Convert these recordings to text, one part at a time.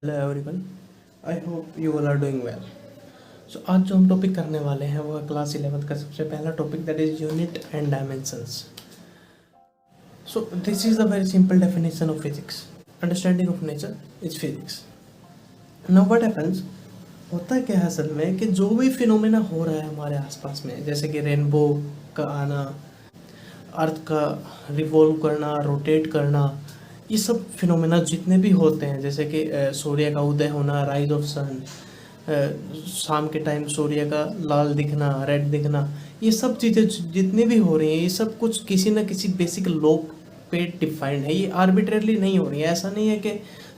Hello everyone. I hope you all are doing well. So आज जो हम topic करने वाले हैं वो है क्लास 11th का सबसे पहला topic, that is unit and dimensions. So this is the very simple definition of physics. Understanding of nature is physics. Now what happens, होता क्या है असल में कि जो भी फिनोमेना हो रहा है हमारे आसपास में, जैसे कि रेनबो का आना, अर्थ का रिवॉल्व करना, रोटेट करना, ये सब फिनोमेना जितने भी होते हैं, जैसे कि सूर्य का उदय होना, राइज ऑफ सन, शाम के टाइम सूर्य का लाल दिखना, रेड दिखना, ये सब चीज़ें जितनी भी हो रही हैं, ये सब कुछ किसी न किसी बेसिक लॉ पे डिफाइंड है। ये आर्बिट्रेरली नहीं हो रही है। ऐसा नहीं है कि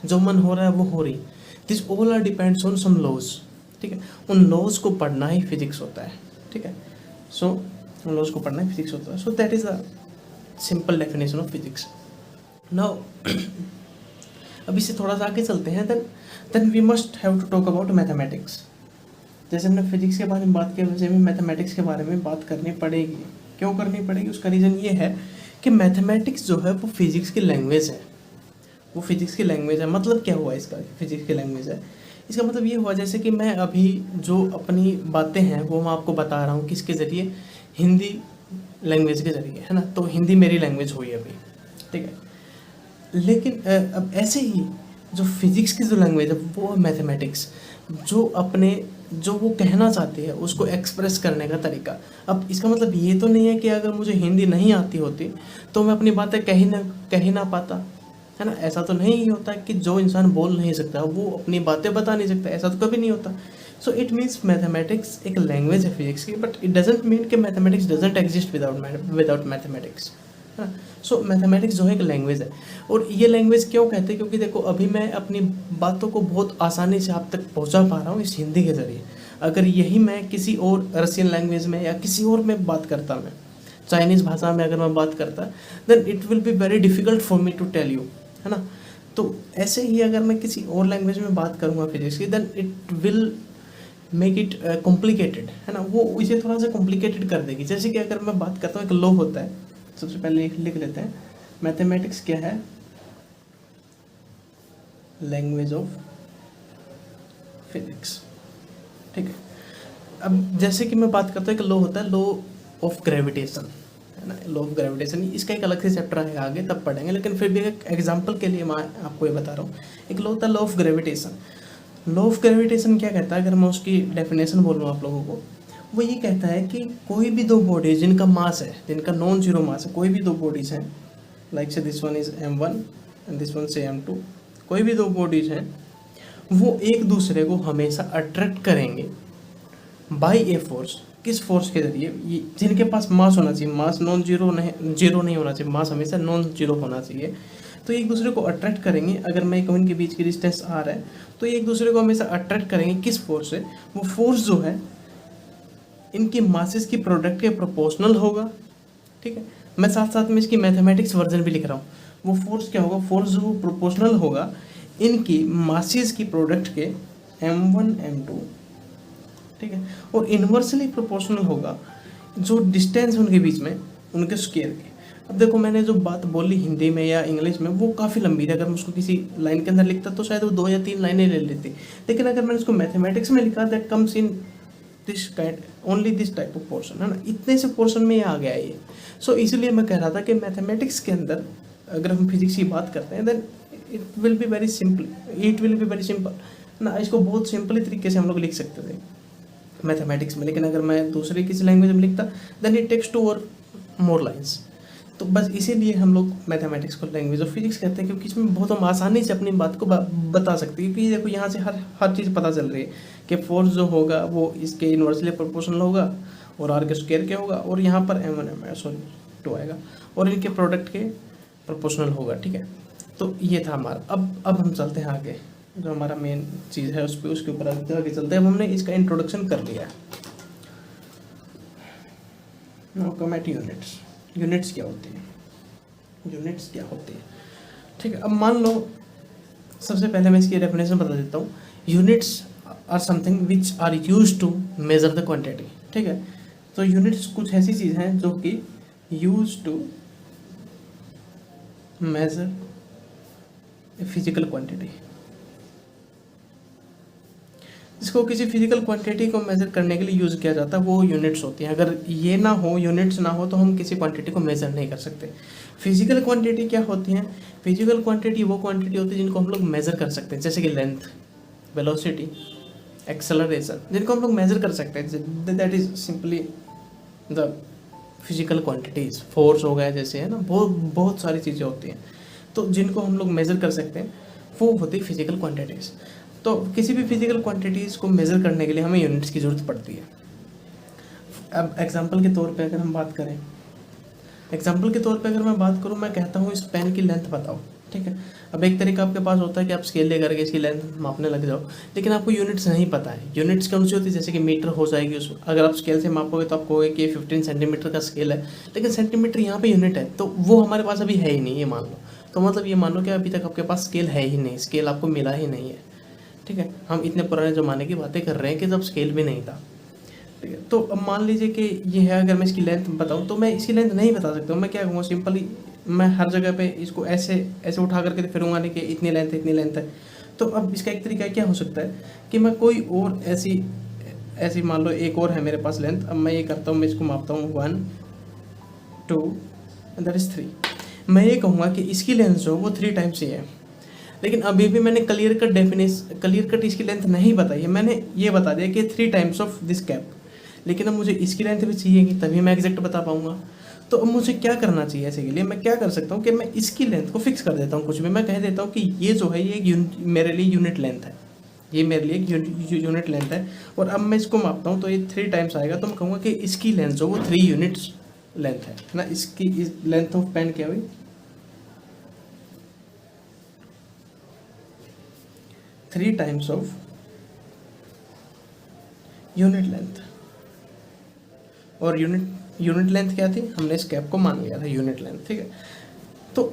जो मन हो रहा है वो हो रही। This all are depends on some laws. ठीक है, उन लॉज को पढ़ना ही फिजिक्स होता है। ठीक है, सो उन लॉज को पढ़ना ही फिजिक्स होता है। So that is the simple definition of physics. Now अब इससे थोड़ा सा आगे चलते हैं। Then we must have to talk about mathematics. जैसे हमने फिजिक्स के बारे में बात किया, वैसे हमें मैथमेटिक्स के बारे में बात करनी पड़ेगी। क्यों करनी पड़ेगी? उसका रीज़न ये है कि मैथमेटिक्स जो है वो फिजिक्स की लैंग्वेज है। वो फिजिक्स की लैंग्वेज है। मतलब क्या हुआ इसका, फिजिक्स की लैंग्वेज है? इसका मतलब ये हुआ जैसे कि मैं अभी जो अपनी बातें हैं वो मैं आपको बता रहा हूँ किसके ज़रिए, हिंदी लैंग्वेज के ज़रिए, है ना। तो हिंदी मेरी लैंग्वेज हुई अभी, ठीक है। लेकिन अब ऐसे ही जो फिजिक्स की जो लैंग्वेज है वो है मैथमेटिक्स। जो अपने जो वो कहना चाहती है उसको एक्सप्रेस करने का तरीका। अब इसका मतलब ये तो नहीं है कि अगर मुझे हिंदी नहीं आती होती तो मैं अपनी बातें कह ही ना पाता, है ना। ऐसा तो नहीं होता कि जो इंसान बोल नहीं सकता वो अपनी बातें बता नहीं सकता, ऐसा तो कभी नहीं होता। सो इट मीन्स मैथमेटिक्स एक लैंग्वेज है फिजिक्स की, बट इट डजेंट मीन कि mathematics doesn't exist without mathematics, है ना। सो मैथमेटिक्स जो है एक लैंग्वेज है। और ये लैंग्वेज क्यों कहते हैं? क्योंकि देखो अभी मैं अपनी बातों को बहुत आसानी से आप तक पहुंचा पा रहा हूँ इस हिंदी के ज़रिए। अगर यही मैं किसी और रशियन लैंग्वेज में या किसी और में बात करता, मैं चाइनीज़ भाषा में अगर मैं बात करता, then it will be very difficult for me to tell you, है ना। तो ऐसे ही अगर मैं किसी और लैंग्वेज में बात करूँगा फिजिक्स की, then it will make it complicated, है ना। वो इसे थोड़ा सा कॉम्प्लिकेटेड कर देगी। जैसे कि अगर मैं बात करता हूँ, एक लॉ होता है, सबसे पहले लिख लेते हैं। मैथमेटिक्स क्या है? लैंग्वेज ऑफ फिजिक्स, ठीक है। अब जैसे कि मैं बात करता हूँ, एक लॉ होता है, लॉ ऑफ ग्रेविटेशन, है ना। लॉ ऑफ ग्रेविटेशन, इसका एक अलग से चैप्टर आएगा आगे, तब पढ़ेंगे, लेकिन फिर भी एक एग्जांपल के लिए मैं आपको ये बता रहा हूँ। एक लॉ होता है law of gravitation. Law of gravitation क्या कहता है, अगर मैं उसकी डेफिनेशन बोलूँ आप लोगों को, वो ये कहता है कि कोई भी दो बॉडीज जिनका मास है, जिनका नॉन जीरो मास है, कोई भी दो बॉडीज हैं, लाइक से this one is m1 and this one से m2, कोई भी दो बॉडीज हैं, वो एक दूसरे को हमेशा अट्रैक्ट करेंगे बाय ए फोर्स। किस फोर्स के जरिए? ये जिनके पास मास होना चाहिए, मास नॉन जीरो नहीं होना चाहिए, मास हमेशा नॉन जीरो होना चाहिए। तो एक दूसरे को अट्रैक्ट करेंगे। अगर मैं कहूँ इनके बीच की डिस्टेंस r है, तो ये एक दूसरे को हमेशा अट्रैक्ट करेंगे किस फोर्स से? वो फोर्स जो है इनकी मासेस की प्रोडक्ट के प्रोपोर्शनल होगा, ठीक है। मैं साथ साथ में इसकी मैथमेटिक्स वर्जन भी लिख रहा हूँ। वो फोर्स क्या होगा? फोर्स जो प्रोपोर्शनल होगा इनकी मासेस की प्रोडक्ट के m1 m2, ठीक है। और इन्वर्सली प्रोपोर्शनल होगा जो डिस्टेंस उनके बीच में, उनके स्क्वायर के। अब देखो मैंने जो बात बोली हिंदी में या इंग्लिश में वो काफ़ी लंबी थी। अगर मैं उसको किसी लाइन के अंदर लिखता तो शायद वो 2 या 3 लाइनें ले लेती, लेकिन अगर मैंने उसको मैथमेटिक्स में लिखा, that comes in this kind only this type of portion, है ना। इतने से पोर्शन में ये आ गया ये। सो इसलिए मैं कह रहा था कि मैथमेटिक्स के अंदर अगर हम फिजिक्स की बात करते हैं, then it will be very simple, it will be very simple ना। इसको बहुत सिंपली तरीके से हम लोग लिख सकते थे मैथमेटिक्स में। लेकिन अगर मैं दूसरे किसी लैंग्वेज में लिखता, देन इट टेक्स 2 और मोर लाइन्स। तो बस इसीलिए हम लोग मैथमेटिक्स को लैंग्वेज ऑफ फिजिक्स कहते हैं, क्योंकि इसमें बहुत हम आसानी से अपनी बात को बता सकते हैं। क्योंकि देखो यहाँ से हर चीज़ पता चल रही है कि फोर्स जो होगा वो इसके इन्वर्सली प्रोपोर्शनल होगा और आर के स्क्वायर के होगा, और यहाँ पर m1 m2 आएगा और इनके प्रोडक्ट के प्रोपोर्शनल होगा, ठीक है। तो ये था हमारा। अब हम चलते हैं आगे, जो हमारा मेन चीज़ है उस पर, उसके ऊपर आगे चलते हैं। अब हमने इसका इंट्रोडक्शन कर लिया है। Now come at units. Units क्या होती है? यूनिट्स क्या होती है, ठीक है। अब मान लो, सबसे पहले मैं इसकी डेफिनेशन बता देता हूँ। Units are something which are use to measure the quantity, ठीक है। तो यूनिट्स कुछ ऐसी चीज़ हैं जो कि use to measure physical quantity, इसको किसी फिजिकल क्वांटिटी को मेज़र करने के लिए यूज़ किया जाता है, वो यूनिट्स होती हैं। अगर ये ना हो, यूनिट्स ना हो, तो हम किसी क्वांटिटी को मेज़र नहीं कर सकते। फिजिकल क्वांटिटी क्या होती हैं? फिजिकल क्वांटिटी वो क्वांटिटी होती है जिनको हम लोग मेज़र कर सकते हैं, जैसे कि लेंथ, वेलोसिटी, एक्सेलरेशन, जिनको हम लोग मेज़र कर सकते हैं। That is simply the physical quantities. Force हो गया जैसे, है ना, बहुत बहुत सारी चीज़ें होती हैं, तो जिनको हम लोग मेज़र कर सकते हैं वो होती है फिजिकल क्वांटिटीज़। तो किसी भी फिजिकल क्वांटिटीज़ को मेज़र करने के लिए हमें यूनिट्स की ज़रूरत पड़ती है। अब एग्जांपल के तौर पे अगर हम बात करें, एग्जांपल के तौर पे अगर मैं बात करूँ, मैं कहता हूँ इस पेन की लेंथ बताओ, ठीक है। अब एक तरीका आपके पास होता है कि आप स्केल लेकर के इसकी लेंथ मापने लग जाओ, लेकिन आपको यूनिट्स नहीं पता है। यूनिट्स कौन सी होती है? जैसे कि मीटर हो जाएगी उसमें, अगर आप स्केल से मापोगे तो आप कहोगे कि 15 सेंटीमीटर का स्केल है, लेकिन सेंटीमीटर यहाँ पे यूनिट है, तो वो हमारे पास अभी है ही नहीं, ये मान लो। तो मतलब ये मान लो कि अभी तक आपके पास स्केल है ही नहीं, स्केल आपको मिला ही नहीं है, ठीक है। हम इतने पुराने ज़माने की बातें कर रहे हैं कि जब स्केल भी नहीं था, ठीक है। तो अब मान लीजिए कि ये है, अगर मैं इसकी लेंथ बताऊँ तो मैं इसकी लेंथ नहीं बता सकता हूँ। मैं क्या कहूँगा, सिंपली मैं हर जगह पे इसको ऐसे ऐसे उठा करके फिरूंगा नहीं कि इतनी लेंथ है, इतनी लेंथ है। तो अब इसका एक तरीका क्या हो सकता है कि मैं कोई और ऐसी ऐसी मान लो एक और है मेरे पास लेंथ। अब मैं ये करता हूँ, मैं इसको मापता हूँ 1 2 दैट इज़ 3। मैं ये कहूँगा कि इसकी लेंथ जो वो 3 टाइम्स ही है, लेकिन अभी भी मैंने क्लियर कट इसकी लेंथ नहीं बताई है। मैंने ये बता दिया कि 3 टाइम्स ऑफ दिस कैप, लेकिन अब मुझे इसकी लेंथ भी चाहिए, तभी मैं एग्जैक्ट बता पाऊंगा। तो अब मुझे क्या करना चाहिए? ऐसे के लिए मैं क्या कर सकता हूँ कि मैं इसकी लेंथ को फिक्स कर देता हूँ कुछ भी। मैं कह देता हूँ कि ये जो है ये मेरे लिए यूनिट लेंथ है, ये मेरे लिए यूनिट लेंथ है। और अब मैं इसको मापता हूँ तो ये 3 टाइम्स आएगा, तो मैं कहूँगा कि इसकी लेंथ जो वो 3 यूनिट्स लेंथ है ना। इसकी लेंथ ऑफ पेन क्या हुई? 3 टाइम्स ऑफ यूनिट लेंथ। और यूनिट लेंथ क्या थी? हमने इस कैप को मान लिया था यूनिट लेंथ, ठीक है। तो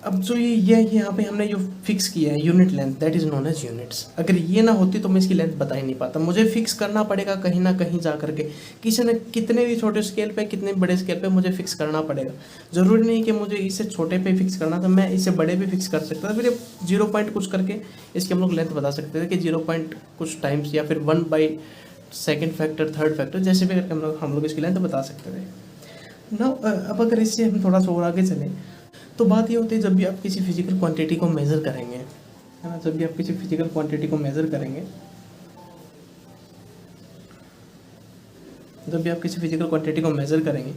अब जो ये यहाँ पे हमने जो फिक्स किया है unit length, that is known as units. अगर ये ना होती तो मैं इसकी लेंथ बता ही नहीं पाता। मुझे फिक्स करना पड़ेगा कहीं ना कहीं जा करके, किसी न कितने भी छोटे स्केल पे, कितने बड़े स्केल पे मुझे फिक्स करना पड़ेगा। ज़रूरी नहीं कि मुझे इससे छोटे पे फिक्स करना था, मैं इससे बड़े भी फिक्स कर सकता था। फिर 0 पॉइंट कुछ करके इसकी हम लोग लेंथ बता सकते थे कि 0 पॉइंट कुछ टाइम्स, या फिर 1/2 फैक्टर, 3rd फैक्टर, जैसे भी करके हम लोग इसकी लेंथ बता सकते थे ना। अब अगर इससे हम थोड़ा सा और आगे चलें तो बात ये होती है, जब भी आप किसी फिजिकल क्वांटिटी को मेज़र करेंगे, है ना, जब भी आप किसी फिजिकल क्वांटिटी को मेज़र करेंगे, जब भी आप किसी फिजिकल क्वांटिटी को मेज़र करेंगे,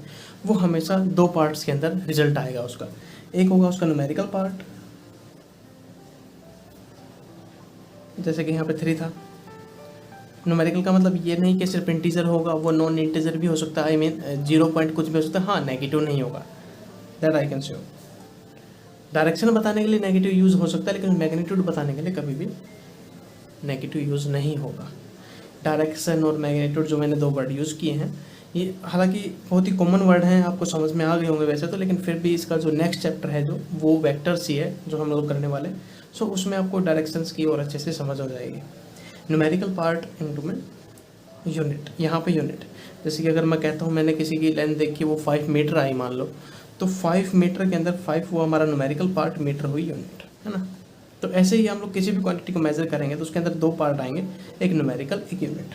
वो हमेशा 2 पार्ट्स के अंदर रिजल्ट आएगा उसका। एक होगा उसका न्यूमेरिकल पार्ट, जैसे कि यहाँ पे 3 था। न्यूमेरिकल का मतलब ये नहीं कि सिर्फ इंटीजर होगा, वो नॉन इंटीजर भी हो सकता है, आई मीन 0 पॉइंट कुछ भी हो सकता है। हाँ, नेगेटिव नहीं होगा, that I can sure. Direction बताने के लिए नेगेटिव यूज़ हो सकता है, लेकिन मैग्नीट्यूड बताने के लिए कभी भी नेगेटिव यूज़ नहीं होगा। डायरेक्शन और मैग्नीट्यूड जो मैंने 2 वर्ड यूज़ किए हैं, ये हालांकि बहुत ही कॉमन वर्ड हैं, आपको समझ में आ गए होंगे वैसे तो, लेकिन फिर भी इसका जो नेक्स्ट चैप्टर है जो वो वेक्टर्स ही है जो हम लोग करने वाले। सो उसमें आपको डायरेक्शंस की और अच्छे से समझ हो जाएगी। न्यूमेरिकल पार्ट इनटू में यूनिट, यहाँ पे यूनिट, जैसे कि अगर मैं कहता हूँ मैंने किसी की लेंथ देखी वो 5 मीटर आई मान लो, तो 5 मीटर के अंदर 5 वो हमारा न्यूमेरिकल पार्ट, मीटर हुई यूनिट, है ना। तो ऐसे ही हम लोग किसी भी क्वांटिटी को मेजर करेंगे तो उसके अंदर 2 पार्ट आएंगे, एक न्यूमेरिकल, एक यूनिट।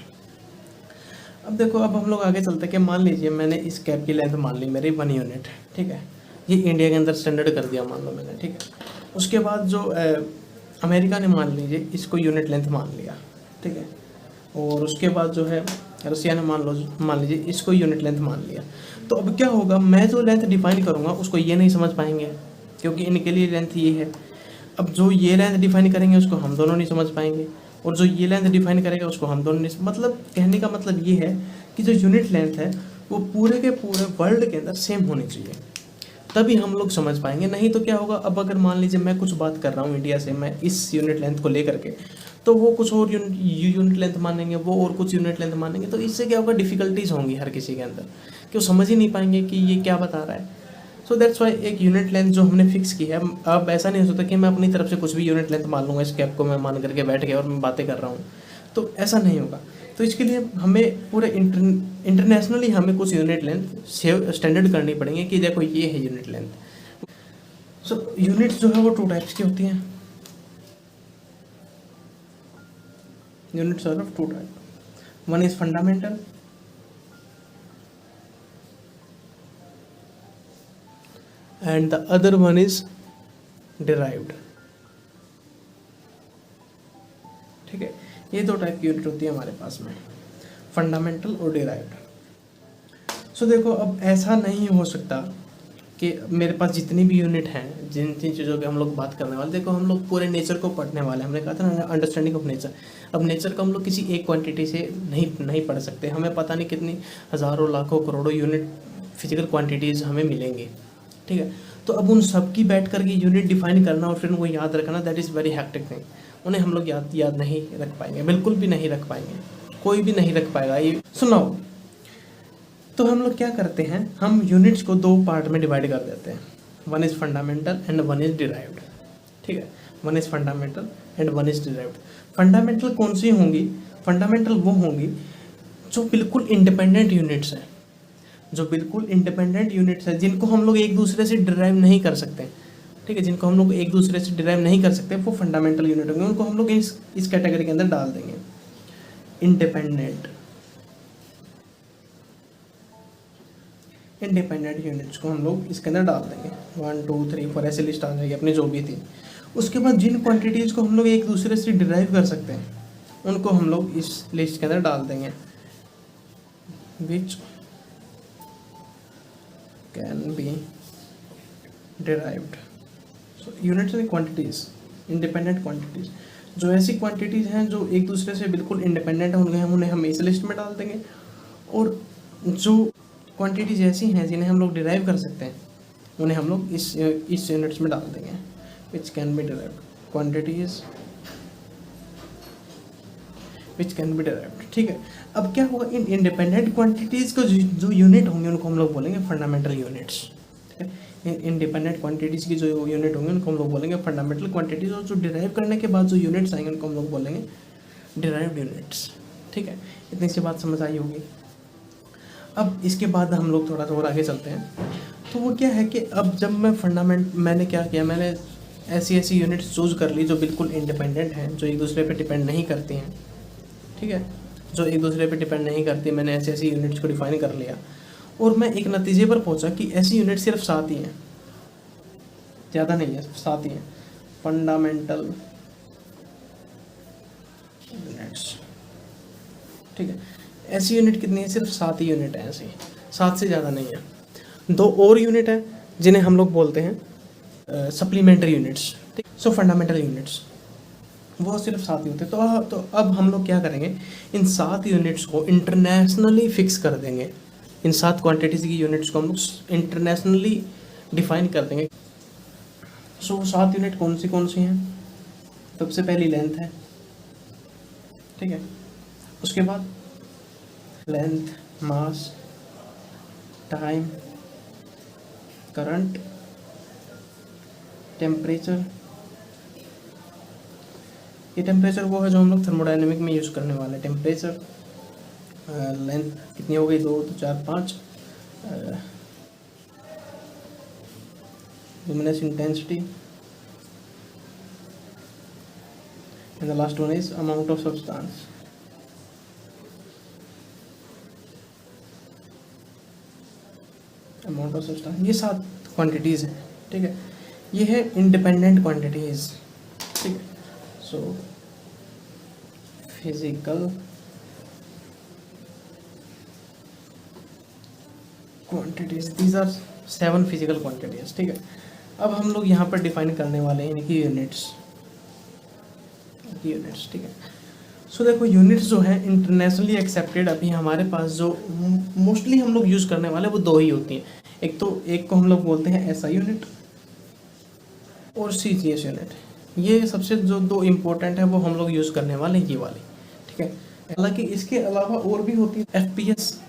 अब देखो, अब हम लोग आगे चलते हैं कि मान लीजिए मैंने इस कैप की लेंथ मान ली मेरी 1 यूनिट, ठीक है। ये इंडिया के अंदर स्टैंडर्ड कर दिया मान लो मैंने, ठीक है। उसके बाद जो अमेरिका ने मान लीजिए इसको यूनिट लेंथ मान लिया, ठीक है। और उसके बाद जो है रसिया ने मान लीजिए इसको यूनिट लेंथ मान लिया। तो अब क्या होगा, मैं जो लेंथ डिफाइन करूँगा उसको ये नहीं समझ पाएंगे, क्योंकि इनके लिए लेंथ ये है। अब जो ये लेंथ डिफाइन करेंगे उसको हम दोनों नहीं समझ पाएंगे, और जो ये लेंथ डिफाइन करेगा उसको हम दोनों नहीं। मतलब कहने का मतलब ये है कि जो यूनिट लेंथ है वो पूरे के पूरे वर्ल्ड के अंदर सेम होनी चाहिए, तभी हम लोग समझ पाएंगे। नहीं तो क्या होगा, अब अगर मान लीजिए मैं कुछ बात कर रहा हूँ इंडिया से, मैं इस यूनिट लेंथ को लेकर के, तो वो कुछ और यूनिट लेंथ मानेंगे, वो और कुछ यूनिट लेंथ मानेंगे। तो इससे क्या होगा, डिफिकल्टीज होंगी हर किसी के अंदर, कि वो समझ ही नहीं पाएंगे कि ये क्या बता रहा है। सो दैट्स वाई एक यूनिट लेंथ जो हमने फिक्स की है, अब ऐसा नहीं हो सकता कि मैं अपनी तरफ से कुछ भी यूनिट लेंथ मान लूँगा, इस कैप को मैं मान करके बैठ गया और मैं बातें कर रहा हूँ, तो ऐसा नहीं होगा। तो इसके लिए हमें पूरे इंटरनेशनली हमें कुछ यूनिट लेंथ स्टैंडर्ड करनी पड़ेंगे कि देखो ये है यूनिट लेंथ। सो यूनिट्स जो है वो 2 टाइप्स की होती हैं। Units are of two types. One is fundamental and the other one is derived. ठीक है, ये दो टाइप की यूनिट होती है हमारे पास में, फंडामेंटल और डिराइव्ड। सो देखो, अब ऐसा नहीं हो सकता कि मेरे पास जितनी भी यूनिट हैं, जिन जिन चीज़ों की हम लोग बात करने वाले, देखो हम लोग पूरे नेचर को पढ़ने वाले हैं। हमने कहा था ना, अंडरस्टैंडिंग ऑफ नेचर। अब नेचर को हम लोग किसी एक क्वांटिटी से नहीं पढ़ सकते। हमें पता नहीं कितनी हज़ारों लाखों करोड़ों यूनिट फिजिकल क्वांटिटीज़ हमें मिलेंगी, ठीक है। तो अब उन सब की बैठ करके यूनिट डिफाइन करना और फिर उनको याद रखना, that is very hectic thing. उन्हें हम लोग याद नहीं रख पाएंगे, बिल्कुल भी नहीं रख पाएंगे, कोई भी नहीं रख पाएगा। ये सुनो, तो हम लोग क्या करते हैं, हम यूनिट्स को दो पार्ट में डिवाइड कर देते हैं। One is fundamental and one is derived, ठीक है। One is fundamental and one is derived. Fundamental कौन सी होंगी? फंडामेंटल वो होंगी जो बिल्कुल इंडिपेंडेंट यूनिट्स हैं, जो बिल्कुल इंडिपेंडेंट यूनिट्स हैं, जिनको हम लोग एक दूसरे से डिराइव नहीं कर सकते, ठीक है। जिनको हम लोग एक दूसरे से डिराइव नहीं कर सकते, वो फंडामेंटल यूनिट होंगे। उनको हम लोग इस कैटेगरी के अंदर डाल देंगे, इंडिपेंडेंट यूनिट्स को हम लोग इसके अंदर डाल देंगे। 1 2 3 4 ऐसे लिस्ट आ जाएगी अपनी जो भी थी। उसके बाद जिन क्वांटिटीज़ को हम लोग एक दूसरे से डिराइव कर सकते हैं, उनको हम लोग इस लिस्ट के अंदर डाल देंगे, which can be derived. So units and quantities, independent quantities, जो ऐसी क्वांटिटीज़ हैं जो एक दूसरे से बिल्कुल इंडिपेंडेंट हैं, उन्हें हम इस लिस्ट में डाल देंगे। और जो क्वांटिटीज ऐसी हैं जिन्हें हम लोग डिराइव कर सकते हैं, उन्हें हम लोग इस यूनिट्स में डाल देंगे, which can be derived quantities, which can be derived, ठीक है। अब क्या होगा, इन इंडिपेंडेंट क्वांटिटीज़ को जो यूनिट होंगे उनको हम लोग बोलेंगे फंडामेंटल यूनिट्स, ठीक है। इन इंडिपेंडेंट क्वांटिटीज़ की जो यूनिट होंगे उनको हम लोग बोलेंगे फंडामेंटल क्वांटिटीज़, और जो डिराइव करने के बाद जो यूनिट्स आएंगे उनको हम लोग बोलेंगे डिराइव्ड यूनिट्स, ठीक है। इतनी सी बात समझ आई होगी। अब इसके बाद हम लोग थोड़ा सा और आगे चलते हैं। तो वो क्या है कि अब जब मैंने क्या किया, मैंने ऐसी यूनिट्स चूज़ कर ली जो बिल्कुल इंडिपेंडेंट हैं, जो एक दूसरे पे डिपेंड नहीं करती हैं, ठीक है, जो एक दूसरे पे डिपेंड नहीं करती। मैंने ऐसी यूनिट्स को डिफाइन कर लिया और मैं एक नतीजे पर पहुंचा कि ऐसी यूनिट सिर्फ 7 ही हैं, ज़्यादा नहीं है, 7 ही हैं फंडामेंटल यूनिट्स, ठीक है। ऐसी यूनिट कितनी है? सिर्फ 7 ही यूनिट है, ऐसी 7 से ज़्यादा नहीं है। 2 और यूनिट है जिन्हें हम लोग बोलते हैं सप्लीमेंट्री यूनिट्स, ठीक। सो फंडामेंटल यूनिट्स वो सिर्फ 7 ही होते हैं। तो अब हम लोग क्या करेंगे, इन 7 यूनिट्स को इंटरनेशनली फिक्स कर देंगे। इन 7 क्वांटिटीज़ की यूनिट्स को हम लोग इंटरनेशनली डिफाइन कर देंगे। सो वो 7 यूनिट कौन सी हैं? सबसे पहली लेंथ है, ठीक है। उसके बाद लेंथ, मास, टाइम, करंट, टेम्परेचर। ये टेम्परेचर वो है जो हम लोग थर्मोडायनेमिक में यूज़ करने वाले हैं। टेम्परेचर, लेंथ कितनी हो गई? 2 4 5, luminous intensity, and the last one is amount of substance. Amount of substance, ये 7 क्वांटिटीज़ हैं, ठीक है। ये है इंडिपेंडेंट क्वांटिटीज़, ठीक है। So physical quantities, these are 7 physical quantities, ठीक है। अब हम लोग यहाँ पर डिफाइन करने वाले हैं इनकी यूनिट्स, ठीक है। सो देखो, यूनिट्स जो है इंटरनेशनली एक्सेप्टेड अभी हमारे पास जो मोस्टली हम लोग यूज़ करने वाले वो 2 ही होती हैं। एक को हम लोग बोलते हैं एसआई यूनिट और सीजीएस यूनिट। ये सबसे जो 2 इम्पोर्टेंट है वो हम लोग यूज़ करने वाले हैं, ये वाली, ठीक है। हालांकि इसके अलावा और भी होती है FPS.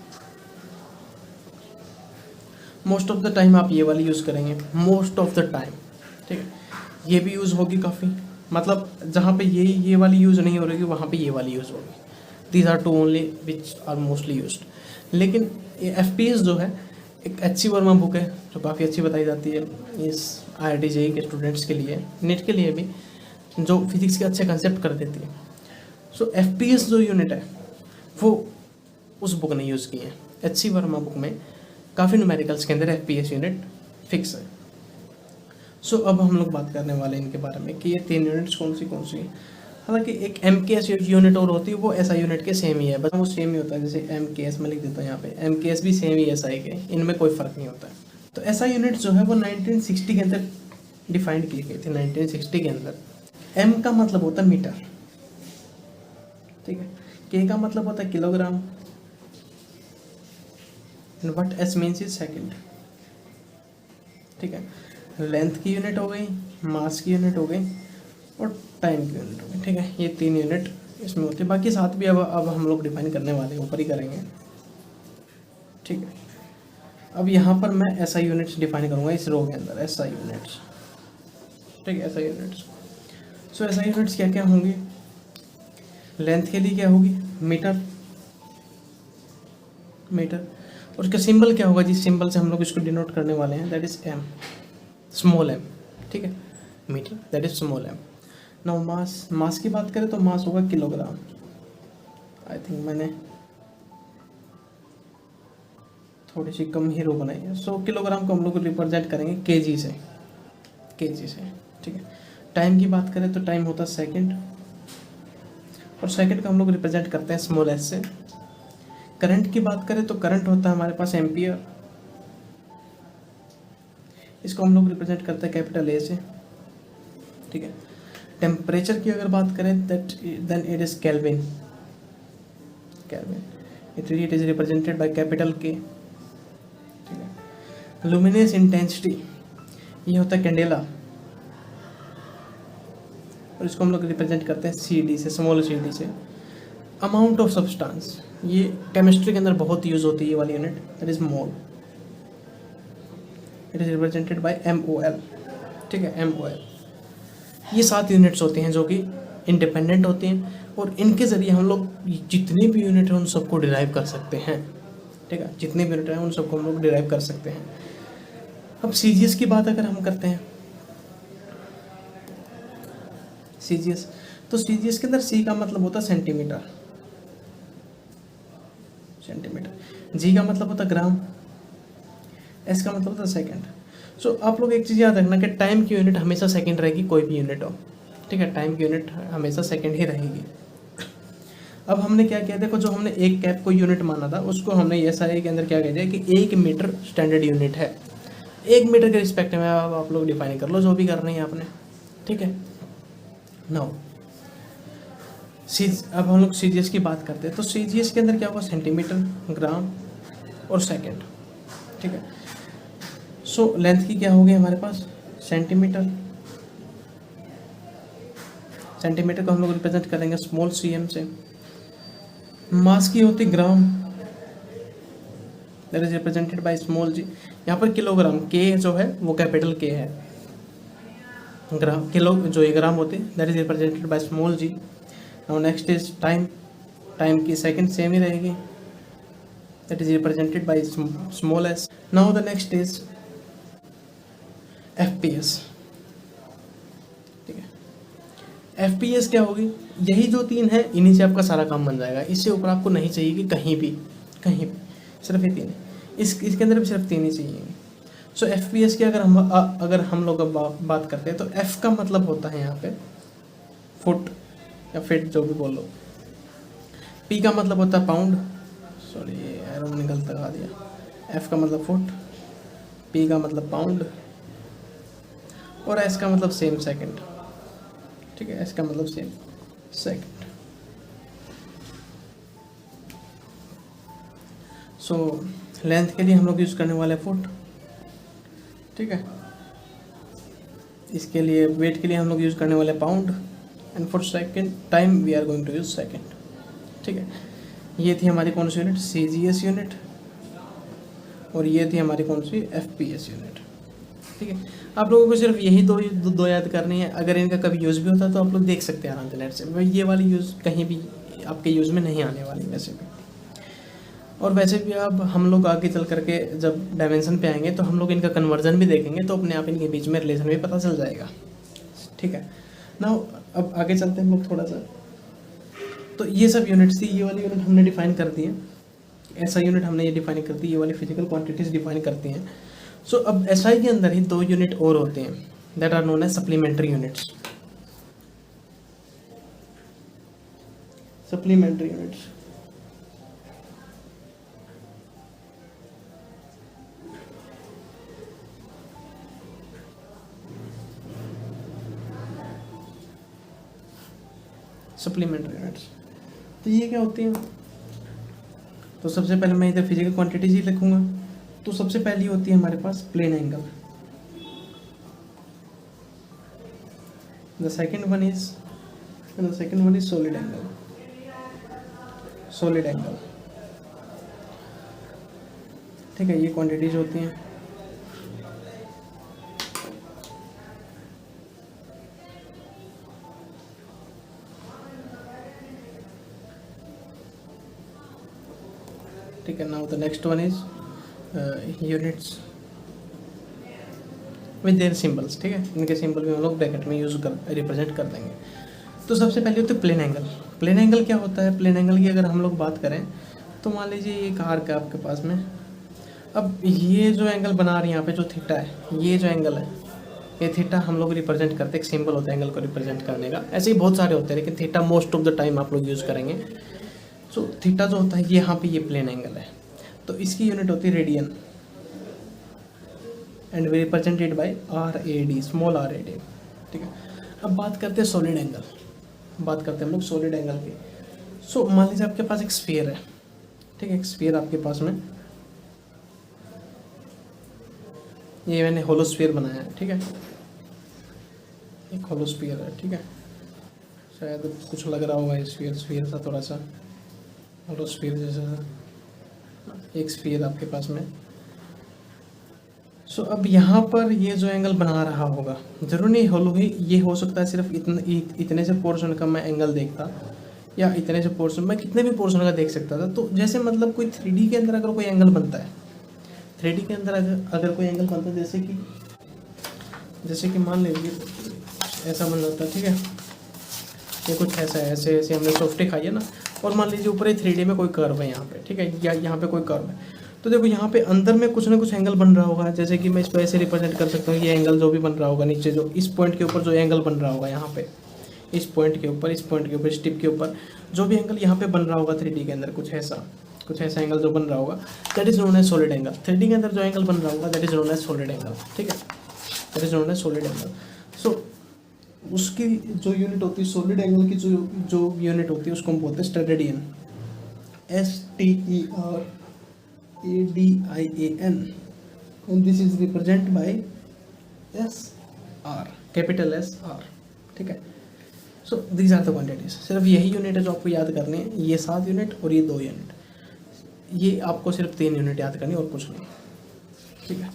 Most of the time आप ये वाली यूज़ करेंगे, मोस्ट ऑफ द टाइम, ठीक है। ये भी यूज़ होगी काफ़ी, मतलब जहाँ पे ये वाली यूज़ नहीं हो रही वहाँ पे ये वाली यूज़ होगी। These are 2 only which are mostly used. लेकिन ये एफपीएस जो है एक एच सी वर्मा बुक है जो काफ़ी अच्छी बताई जाती है इस IIT JEE के स्टूडेंट्स के लिए, नेट के लिए भी, जो फिजिक्स के अच्छे कंसेप्ट कर देती है। सो FPS जो यूनिट है वो उस बुक ने यूज़ की है। HC वर्मा बुक में काफ़ी न्यूमेरिकल्स के अंदर FPS यूनिट फिक्स है। सो अब हम लोग बात करने वाले हैं इनके बारे में कि ये 3 यूनिट्स कौन सी है। हालांकि एक MKS यूनिट और होती है, वो SI यूनिट के सेम ही है, बस वो सेम ही होता है। जैसे MKS मैं लिख देता हूँ यहाँ पे, MKS भी सेम ही SI के, इनमें कोई फ़र्क नहीं होता है। तो SI यूनिट जो है वो 1960 के अंदर डिफाइंड की गई थी। 1960 के अंदर M का मतलब होता है मीटर, ठीक है, K का मतलब होता है kilogram, and what S means is second, ठीक है। लेंथ की यूनिट हो गई, मास की यूनिट हो गई और टाइम की यूनिट हो गई, ठीक है। ये 3 यूनिट इसमें होती है, बाकी 7 भी अब हम लोग डिफाइन करने वाले हैं, ऊपर ही करेंगे, ठीक है। अब यहाँ पर मैं SI यूनिट्स डिफाइन करूँगा इस रो के अंदर, SI यूनिट्स, ठीक है, SI यूनिट्स। सो SI यूनिट्स क्या क्या होंगी? लेंथ के लिए क्या होगी? मीटर, और उसका सिंबल क्या होगा? जिस सिंबल से हम लोग इसको डिनोट करने वाले हैं, that is M, small m, ठीक है, metre, that is small m। Now mass की बात करें तो मास होगा किलोग्राम। आई थिंक मैंने थोड़ी सी कम ही रो बनाई है। सो किलोग्राम को हम लोग रिप्रेजेंट करेंगे केजी से, ठीक है। टाइम की बात करें तो टाइम होता है सेकंड, और सेकंड को हम लोग रिप्रेजेंट करते हैं स्मॉल s से। करंट की बात करें तो करंट होता है हमारे पास एम्पियर, इसको हम लोग रिप्रेजेंट करते हैं कैपिटल A से, ठीक है। टेम्परेचर की अगर बात करें then it is kelvin, it is represented by capital K, ठीक है। लुमिनस इंटेंसिटी ये होता है कैंडेला, और इसको हम लोग रिप्रेजेंट करते हैं CD से, स्मॉल CD से। अमाउंट ऑफ सब्सटेंस, ये केमिस्ट्री के अंदर बहुत यूज होती है ये वाली unit, that is mole, it is represented bye MOL, ठीक है, MOL। ये 7 यूनिट्स होती हैं जो कि इंडिपेंडेंट होती हैं, और इनके ज़रिए हम लोग जितनी भी यूनिट हैं उन सबको डिराइव कर सकते हैं, ठीक है, जितने भी यूनिट हैं उन सबको हम लोग डिराइव कर सकते हैं। अब CGS की बात अगर हम करते हैं, CGS, तो CGS के अंदर C का मतलब होता है सेंटीमीटर, G का मतलब होता है ग्राम, S का मतलब होता है सेकंड। सो आप लोग एक चीज़ याद रखना कि टाइम की यूनिट हमेशा सेकंड रहेगी, कोई भी यूनिट हो, ठीक है, टाइम की यूनिट हमेशा सेकंड ही रहेगी। अब हमने क्या किया, देखो जो हमने एक कैप को यूनिट माना था, उसको हमने SI के अंदर क्या कह दिया कि 1 मीटर स्टैंडर्ड यूनिट है। 1 मीटर के रिस्पेक्ट में अब आप लोग डिफाइन कर लो जो भी करना है आपने, ठीक है। नाउ अब हम लोग CGS की बात करते हैं, तो CGS के अंदर क्या होगा? सेंटीमीटर, ग्राम और सेकंड, ठीक है। सो लेंथ की क्या होगी हमारे पास? सेंटीमीटर को हम लोग रिप्रेजेंट करेंगे स्मॉल cm से। मास की होती gram, that is represented by small g। यहाँ पर किलोग्राम, K जो है वो कैपिटल K है, ग्राम, किलो जो ये ग्राम होते हैं that is represented by small g। Now next is time की सेकंड सेम ही रहेगी, that is represented by small s। Now the next is FPS, ठीक है। FPS क्या होगी? यही जो 3 है, इन्हीं से आपका सारा काम बन जाएगा, इससे ऊपर आपको नहीं चाहिए कि कहीं भी सिर्फ ये 3 है, इसके अंदर भी सिर्फ 3 ही चाहिए। सो FPS की अगर हम लोग बात करते हैं तो F का मतलब होता है यहाँ पे फुट या फिट, जो भी बोल लो। P का मतलब होता है पाउंड, सॉरी एरो मैंने गलत लगा दिया। F का मतलब फुट, P का मतलब पाउंड, और S का मतलब सेम सेकंड, ठीक है, S का मतलब सेम सेकंड। सो लेंथ के लिए हम लोग यूज़ करने वाले फुट, ठीक है। इसके लिए वेट के लिए हम लोग यूज़ करने वाले pound, and for second time we are going to use second, ठीक है। ये थी हमारी कौन सी यूनिट? CGS यूनिट, और ये थी हमारी कौन सी? FPS यूनिट, ठीक है। आप लोगों को सिर्फ यही दो याद करनी है। अगर इनका कभी यूज़ भी होता है तो आप लोग देख सकते हैं आराम से नेट से, ये वाली यूज़ कहीं भी आपके यूज़ में नहीं आने वाली वैसे भी। और वैसे भी अब हम लोग आगे चल करके जब डायमेंशन पे आएंगे तो हम लोग इनका कन्वर्जन भी देखेंगे, तो अपने आप इनके बीच में रिलेशन भी पता चल जाएगा, ठीक है। नाउ अब आगे चलते हैं हम लोग थोड़ा सा। तो ये सब यूनिट्स थी, ये वाली यूनिट हमने डिफाइन कर दी है, ऐसा यूनिट हमने ये डिफाइन कर दी, ये वाली फिजिकल क्वांटिटीज डिफाइन करती हैं। सो अब एसआई के अंदर ही 2 यूनिट और होते हैं that are known as supplementary units. Supplementary units supplementary units तो ये क्या होती हैं? तो सबसे पहले मैं इधर फिजिकल क्वांटिटीज ही लिखूंगा। तो सबसे पहली होती है हमारे पास plane angle, the second one is solid angle. Solid angle, ठीक है, ये क्वांटिटीज होती हैं। ठीक है, now the next one is units with their symbols. ठीक है, इनके सिंबल भी हम लोग ब्रैकेट में यूज कर रिप्रेजेंट कर देंगे। तो सबसे पहले होते हैं प्लेन एंगल। प्लेन एंगल क्या होता है? प्लेन एंगल की अगर हम लोग बात करें तो मान लीजिए एक आर्क है आपके पास में। अब ये जो एंगल बना रही है यहाँ पे जो थीटा है, ये जो एंगल है, ये थीटा हम लोग रिप्रेजेंट करते हैं, एक सिंबल होता है एंगल को रिप्रेजेंट करने का। ऐसे ही बहुत सारे होते हैं लेकिन theta most of the time आप लोग यूज़ करेंगे। सो थीटा जो होता है ये यहाँ पे ये प्लेन एंगल है, तो इसकी यूनिट होती है radian and we represented by RAD, small RAD। ठीक है, अब बात करते हैं सॉलिड एंगल, बात करते हैं हम लोग सॉलिड एंगल की। सो मान लीजिए आपके पास एक स्फीयर है, ठीक है, एक स्फीयर आपके पास में, ये मैंने होलो स्फीयर बनाया है। ठीक है, एक होलो स्फीयर है। ठीक है, शायद कुछ लग रहा होगा स्फीयर स्फीयर सा, थोड़ा सा होलो स्फीयर जैसा एक स्फीयर आपके पास में। सो अब यहाँ पर ये जो एंगल बना रहा होगा, जरूर नहीं होलो ही, ये हो सकता है सिर्फ इतने से पोर्शन का मैं एंगल देखता, या इतने से पोर्शन, मैं कितने भी पोर्शन का देख सकता था। तो जैसे मतलब कोई 3D के अंदर अगर कोई एंगल बनता है, 3D के अंदर अगर कोई एंगल बनता है, जैसे कि मान लीजिए ऐसा बन जाता है। ठीक है, ये कुछ ऐसा है, ऐसे ऐसे हमने सॉफ्टी खाई है ना, और मान लीजिए ऊपर 3D में कोई कर्व है यहाँ पे। ठीक है, या यहाँ पे कोई कर्व है, तो देखो यहाँ पे अंदर में कुछ ना कुछ एंगल बन रहा होगा। जैसे कि मैं इसको ऐसे रिप्रेजेंट कर सकता हूँ, ये एंगल जो भी बन रहा होगा नीचे, जो इस पॉइंट के ऊपर जो एंगल बन रहा होगा यहाँ पे, इस पॉइंट के ऊपर, इस पॉइंट के ऊपर, इस टिप के ऊपर जो भी एंगल यहाँ पे बन रहा होगा 3D के अंदर, कुछ ऐसा एंगल जो बन रहा होगा, that is known as solid angle. 3D के अंदर जो एंगल बन रहा होगा that is known as solid angle. ठीक है, that is known as solid angle. So उसकी जो यूनिट होती है सॉलिड एंगल की, जो यूनिट होती है उसको हम बोलते हैं steradian, STERADIAN, and this is represented by SR, capital SR। ठीक है, so these are the quantities. सिर्फ यही यूनिट है जो आपको याद करनी है, ये 7 यूनिट और ये 2 यूनिट, ये आपको सिर्फ 3 यूनिट याद करनी और कुछ नहीं। ठीक है,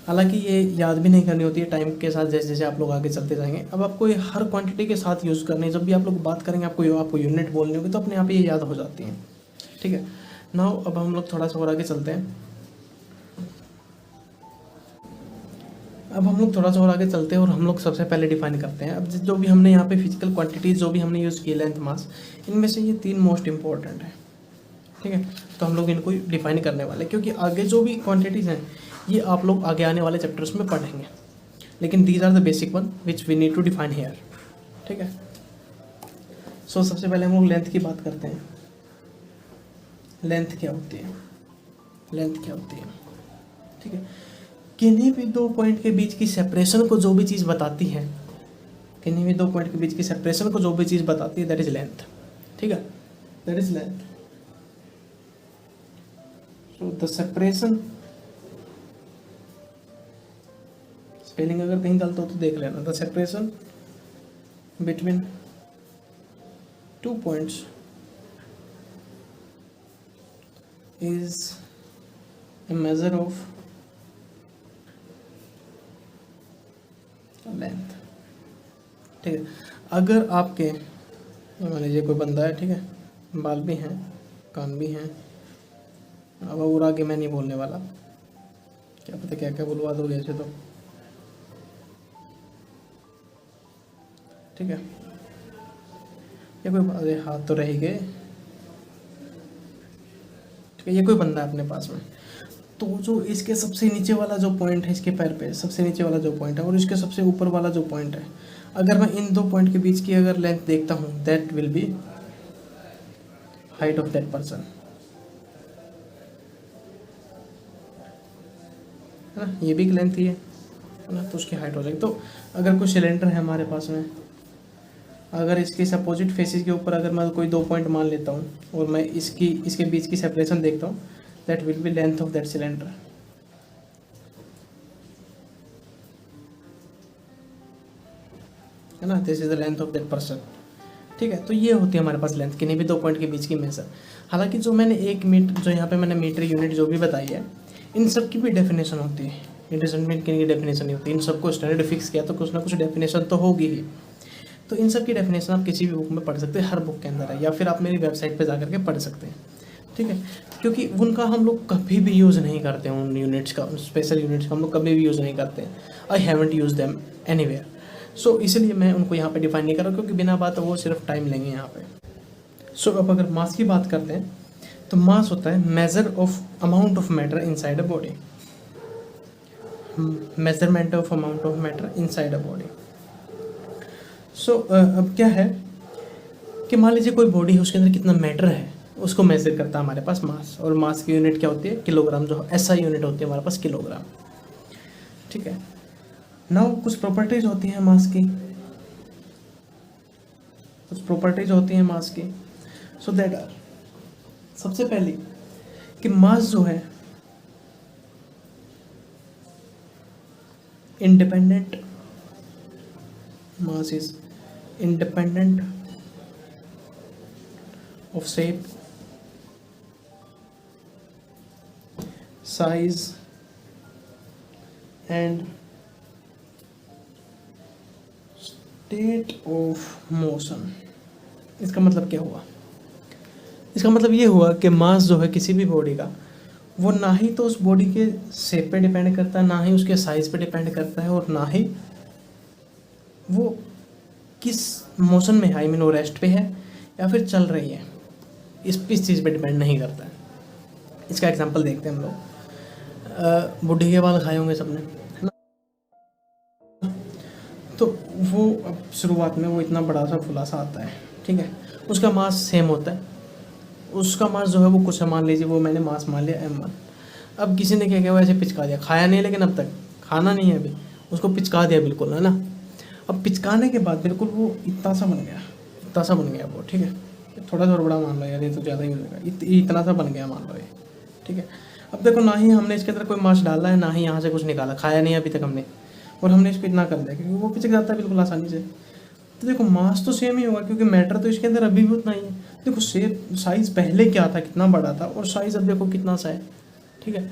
हालांकि ये याद भी नहीं करनी होती है, टाइम के साथ जैसे जैसे आप लोग आगे चलते जाएंगे। अब आपको ये हर क्वांटिटी के साथ यूज़ करनी है, जब भी आप लोग बात करेंगे आपको यूनिट बोलनी होगी तो अपने आप ही ये याद हो जाती हैं। ठीक है, नाउ अब हम लोग थोड़ा सा और आगे चलते हैं। और हम लोग सबसे पहले डिफाइन करते हैं। अब जो भी हमने यहाँ पे फिजिकल क्वांटिटीज जो भी हमने यूज़ की, लेंथ, मास, इनमें से ये 3 मोस्ट इंपॉर्टेंट है। ठीक है, तो हम लोग इनको डिफाइन करने वाले, क्योंकि आगे जो भी क्वांटिटीज़ हैं ये आप लोग आगे आने वाले चैप्टर्स में पढ़ेंगे, लेकिन these are the basic one which we need to define here. ठीक है, सो सबसे पहले हम लोग लेंथ की बात करते हैं। लेंथ क्या होती है? ठीक है, किन्हीं भी 2 पॉइंट के बीच की सेपरेशन को जो भी चीज़ बताती है, दैट इज लेंथ। ठीक है, that is length. So the separation, spelling अगर कहीं गलत हो तो देख लेना। The separation between 2 points is a measure of length. ठीक है, अगर आपके मान लीजिए कोई बंदा है, ठीक है, बाल भी हैं, कान भी हैं, अब और आगे मैं नहीं बोलने वाला, क्या पता क्या क्या बुलवा दोगे ऐसे तो। ठीक है, ये कोई, अरे हाथ तो रह ही गए, ठीक है, ये कोई बंदा है अपने पास में, तो जो इसके सबसे नीचे वाला जो पॉइंट है, इसके पैर पे सबसे नीचे वाला जो पॉइंट है और इसके सबसे ऊपर वाला जो पॉइंट है, अगर मैं इन दो पॉइंट के बीच की अगर लेंथ देखता हूँ, that will be height of that person, है ना, ये भी एक लेंथ ही है ना, तो उसकी हाइट हो जाएगी। तो अगर कोई सिलेंडर है हमारे पास में, अगर इसके अपोजिट फेसिस के ऊपर अगर मैं कोई 2 पॉइंट मान लेता हूँ और मैं इसके बीच की सेपरेशन देखता हूँ, that will be length of that cylinder, है ना, this is the length of that person, ठीक है। तो ये होती है हमारे पास लेंथ, किन्हीं भी 2 पॉइंट के बीच की मेजर। हालांकि जो मैंने 1 मीटर, जो यहाँ पे मैंने मीटर यूनिट जो भी बताई है, इन सब की भी डेफिनेशन होती है, ये डजंट मीन कि इनकी डेफिनेशन नहीं होती, इन सबको स्टैंडर्ड फिक्स किया तो कुछ ना कुछ डेफिनेशन तो होगी ही। तो इन सब की डेफिनेशन आप किसी भी बुक में पढ़ सकते हैं, हर बुक के अंदर है, या फिर आप मेरी वेबसाइट पे जाकर के पढ़ सकते हैं, ठीक है। क्योंकि उनका हम लोग कभी भी यूज़ नहीं करते हैं, उन यूनिट्स का, स्पेशल यूनिट्स का हम लोग कभी भी यूज़ नहीं करते हैं। I haven't use them anywhere, so इसलिए मैं उनको यहाँ पे डिफाइन नहीं कर रहा, क्योंकि बिना बात वो सिर्फ टाइम लेंगे यहाँ पे। सो अब अगर मास की बात करते हैं, तो मास होता है measure of amount of matter inside a body, measurement of amount of matter inside a body. So अब क्या है कि मान लीजिए कोई बॉडी है, उसके अंदर कितना मैटर है उसको मेजर करता है हमारे पास मास, और मास की यूनिट क्या होती है, किलोग्राम, जो ऐसा यूनिट होती है हमारे पास किलोग्राम, ठीक है। नाउ कुछ प्रॉपर्टीज होती हैं मास की, कुछ प्रॉपर्टीज होती हैं मास की, सो दैट आर, सबसे पहली कि मास जो है independent, mass is independent of shape, size and state of motion। इसका मतलब क्या हुआ, इसका मतलब ये हुआ कि मास जो है किसी भी बॉडी का, वो ना ही तो उस बॉडी के शेप पे डिपेंड करता है, ना ही उसके साइज पे डिपेंड करता है, और ना ही वो किस मोशन में है, आई मीन वो रेस्ट पे है या फिर चल रही है, इस चीज़ पे डिपेंड नहीं करता है। इसका एग्जांपल देखते हैं हम लोग, बुढ़ी के बाल खाए होंगे सबने, है ना, तो वो अब शुरुआत में वो इतना बड़ा सा फुला सा आता है, ठीक है, उसका मास सेम होता है, उसका मास जो है वो कुछ मान लीजिए, वो मैंने मास मान लिया m1। अब किसी ने क्या किया, वो ऐसे पिचका दिया, खाया नहीं लेकिन अब तक खाना नहीं है अभी, उसको पिचका दिया बिल्कुल, है ना। अब पिचकाने के बाद बिल्कुल वो इतना सा बन गया, इतना सा बन गया वो, ठीक है, थोड़ा सा बड़ा मान लो यार, ये तो ज़्यादा ही हो जाएगा, इतना सा बन गया मान लो ये, ठीक है। अब देखो, ना ही हमने इसके अंदर कोई मास डाला है, ना ही यहाँ से कुछ निकाला, खाया नहीं अभी तक हमने, और हमने इसको इतना कर दिया, क्योंकि वो पिचक जाता है बिल्कुल आसानी से। तो देखो मास तो सेम ही होगा, क्योंकि मैटर तो इसके अंदर अभी भी उतना ही है। देखो शेप, साइज़ पहले क्या था, कितना बड़ा था, और साइज़ अब देखो कितना सा है, ठीक है।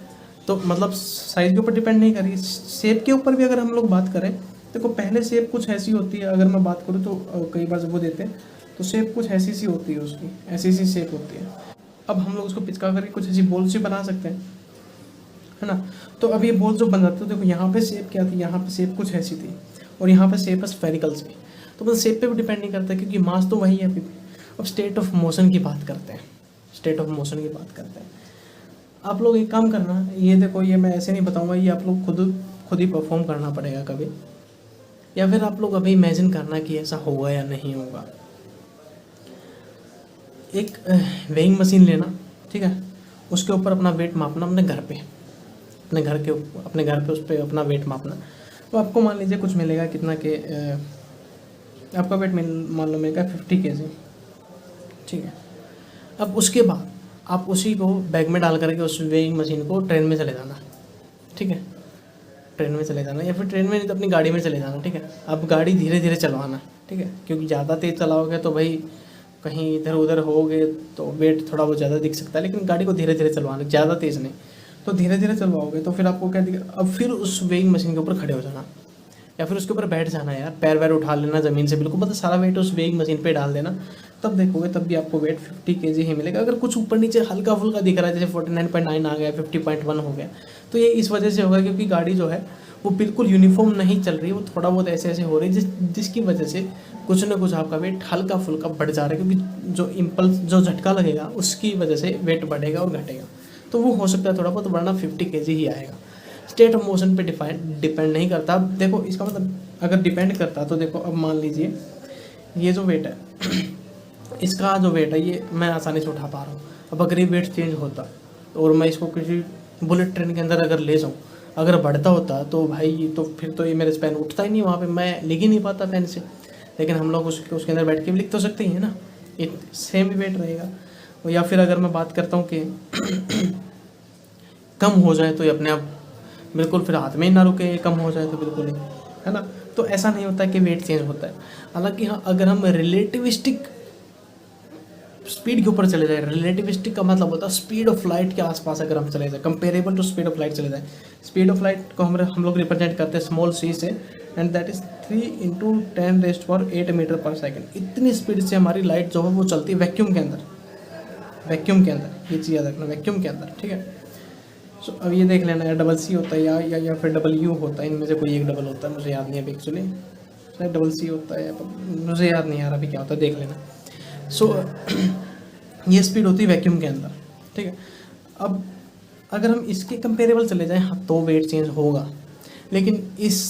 तो मतलब साइज़ के ऊपर डिपेंड नहीं करेगी, शेप के ऊपर भी अगर हम लोग बात करें, देखो पहले शेप कुछ ऐसी होती है, अगर मैं बात करूँ तो कई बार वो देते हैं, तो शेप कुछ ऐसी सी होती है, उसकी ऐसी सी शेप होती है। अब हम लोग उसको पिचका करके कुछ ऐसी बॉल से बना सकते हैं, है ना। तो अब ये बॉल जो बन जाते हैं, देखो यहाँ पे शेप क्या थी, यहाँ पे शेप कुछ ऐसी थी, और यहाँ पे शेप है स्फेरिकल्स की, तो बस शेप पे भी डिपेंड नहीं करता, क्योंकि मास तो वही है अभी भी। अब स्टेट ऑफ मोशन की बात करते हैं, स्टेट ऑफ मोशन की बात करते हैं। आप लोग एक काम करना, ये देखो, ये मैं ऐसे नहीं बताऊँगा, ये आप लोग खुद ही परफॉर्म करना पड़ेगा कभी, या फिर आप लोग अभी इमेजिन करना कि ऐसा होगा या नहीं होगा। एक वेइंग मशीन लेना, ठीक है, उसके ऊपर अपना वेट मापना, अपने घर पे, अपने घर पे उस पर अपना वेट मापना। तो आपको मान लीजिए कुछ मिलेगा, कितना के आपका वेट मान लो मिलेगा 50 kg, ठीक है। अब उसके बाद आप उसी को बैग में डाल करके उस वेइंग मशीन को ट्रेन में चले जाना, ठीक है, ट्रेन में चले जाना, या फिर ट्रेन में नहीं तो अपनी गाड़ी में चले जाना, ठीक है। अब गाड़ी धीरे धीरे चलवाना, ठीक है, क्योंकि ज़्यादा तेज़ चलाओगे तो भाई कहीं इधर उधर होगे तो वेट थोड़ा बहुत ज़्यादा दिख सकता है, लेकिन गाड़ी को धीरे धीरे चलवाना, ज़्यादा तेज़ नहीं, तो धीरे धीरे चलवाओगे तो फिर आपको क्या दिखेगा। अब फिर उस वेइंग मशीन के ऊपर खड़े हो जाना, या फिर उसके ऊपर बैठ जाना यार, पैर वैर उठा लेना ज़मीन से बिल्कुल, मतलब सारा वेट उस वेइंग मशीन पे डाल देना, तब देखोगे तब भी आपको वेट 50 kg ही मिलेगा। अगर कुछ ऊपर नीचे हल्का फुल्का दिख रहा है, जैसे 49.9 आ गया, 50.1 हो गया, तो ये इस वजह से होगा क्योंकि गाड़ी जो है वो बिल्कुल यूनिफॉर्म नहीं चल रही है, वो थोड़ा बहुत ऐसे ऐसे हो रही है, जिसकी वजह से कुछ ना कुछ आपका वेट हल्का फुल्का बढ़ जा रहा है, क्योंकि जो इम्पल्स जो झटका लगेगा उसकी वजह से वेट बढ़ेगा और घटेगा। तो वो हो सकता है थोड़ा बहुत, वरना 50 kg ही आएगा। स्टेट ऑफ मोशन पे डिपेंड नहीं करता। अब देखो इसका मतलब अगर डिपेंड करता तो देखो, अब मान लीजिए ये जो वेट है इसका जो वेट है ये मैं आसानी से उठा पा रहा हूँ। अब अगर ये वेट चेंज होता और मैं इसको किसी बुलेट ट्रेन के अंदर अगर ले जाऊँ, अगर बढ़ता होता तो भाई तो फिर तो ये मेरे से पेन उठता ही नहीं, वहाँ पे मैं लिख ही नहीं पाता पेन से। लेकिन हम लोग उसके अंदर बैठ के भी लिख तो सकते ही है ना, ये सेम ही वेट रहेगा। या फिर अगर मैं बात करता हूँ कि कम हो जाए तो ये अपने आप बिल्कुल फिर हाथ में ही ना रुके, ये कम हो जाए तो बिल्कुल ही, है ना। तो ऐसा नहीं होता कि वेट चेंज होता है। हालांकि हाँ, अगर हम रिलेटिविस्टिक स्पीड के ऊपर चले जाए, रिलेटिविस्टिक का मतलब होता है स्पीड ऑफ लाइट के आसपास अगर हम चले जाए, comparable to speed of light चले जाए। स्पीड ऑफ लाइट को हम लोग रिप्रेजेंट करते हैं स्मॉल सी से, and that is 3 × 10⁸ metre per second. इतनी स्पीड से हमारी लाइट जो है वो चलती है वैक्यूम के अंदर, वैक्यूम के अंदर, ये चीज़ याद रखना, वैक्यूम के अंदर, ठीक है। सो अब ये देख लेना, या डबल सी होता है या फिर डबल यू होता है, इनमें से कोई एक डबल होता है, मुझे याद नहीं है अभी एक्चुअली, शायद डबल सी होता है, मुझे याद नहीं आ रहा अभी क्या होता है, देख लेना। सो ये स्पीड होती है वैक्यूम के अंदर, ठीक है। अब अगर हम इसके कंपेरेबल चले जाएं, हाँ तो वेट चेंज होगा। लेकिन इस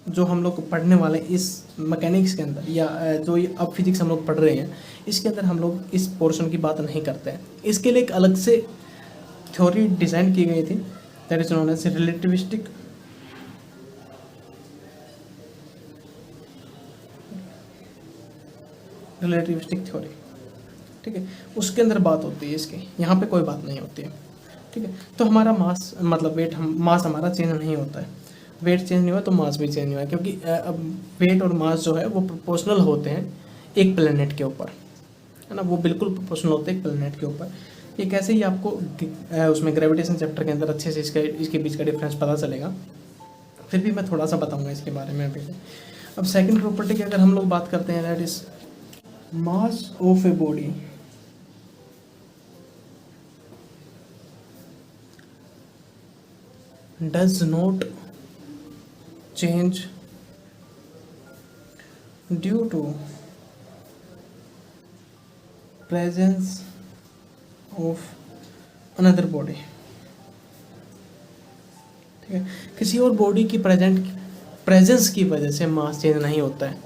जो हम लोग पढ़ने वाले इस मैकेनिक्स के अंदर, या जो ये अब फिजिक्स हम लोग पढ़ रहे हैं, इसके अंदर हम लोग इस पोर्शन की बात नहीं करते हैं। इसके लिए एक अलग से थ्योरी डिज़ाइन की गई थी, that is known as relativistic theory, ठीक है। उसके अंदर बात होती है इसकी, यहाँ पे कोई बात नहीं होती है, ठीक है। तो हमारा मास मतलब वेट, मास हमारा चेंज नहीं होता है। वेट चेंज नहीं हुआ तो मास भी चेंज नहीं हुआ, क्योंकि अब वेट और मास जो है वो प्रोपोर्शनल होते हैं एक प्लेनेट के ऊपर, है ना, वो बिल्कुल प्रोपोर्शनल होते हैं एक प्लेनेट के ऊपर। ये कैसे ही आपको उसमें ग्रेविटेशन चैप्टर के अंदर अच्छे से इसके बीच का डिफरेंस पता चलेगा, फिर भी मैं थोड़ा सा बताऊंगा इसके बारे में अभी से। अब सेकंड प्रॉपर्टी की अगर हम लोग बात करते हैं, that is mass of a body does not change due to presence of another body, ठीक है। किसी और बॉडी की प्रेजेंस की वजह से मास चेंज नहीं होता है।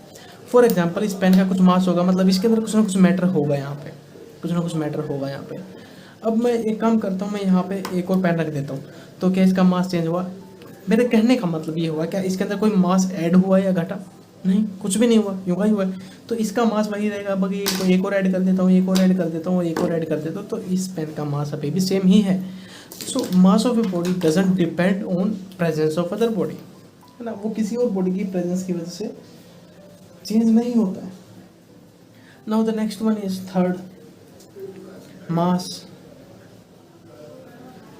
फॉर एग्जांपल इस पेन का कुछ मास होगा, मतलब इसके अंदर कुछ ना कुछ मैटर होगा, यहाँ पे कुछ ना कुछ मैटर होगा यहाँ पे। अब मैं एक काम करता हूँ, मैं यहाँ पे एक और पेन रख देता हूँ, तो क्या इसका मास चेंज हुआ? मेरे कहने का मतलब ये हुआ, क्या इसके अंदर कोई मास ऐड हुआ या घटा? नहीं, कुछ भी नहीं हुआ, यूँ ही हुआ है। तो इसका मास वही रहेगा। बाकी एक और ऐड कर देता हूँ, एक और ऐड कर देता हूँ, एक और ऐड कर देता हूँ, तो इस पेन का मास अभी भी सेम ही है। So mass of a body doesn't depend on presence of other body, है ना, वो किसी और बॉडी की प्रेजेंस की वजह से चेंज नहीं होता है। Now the next one is third, mass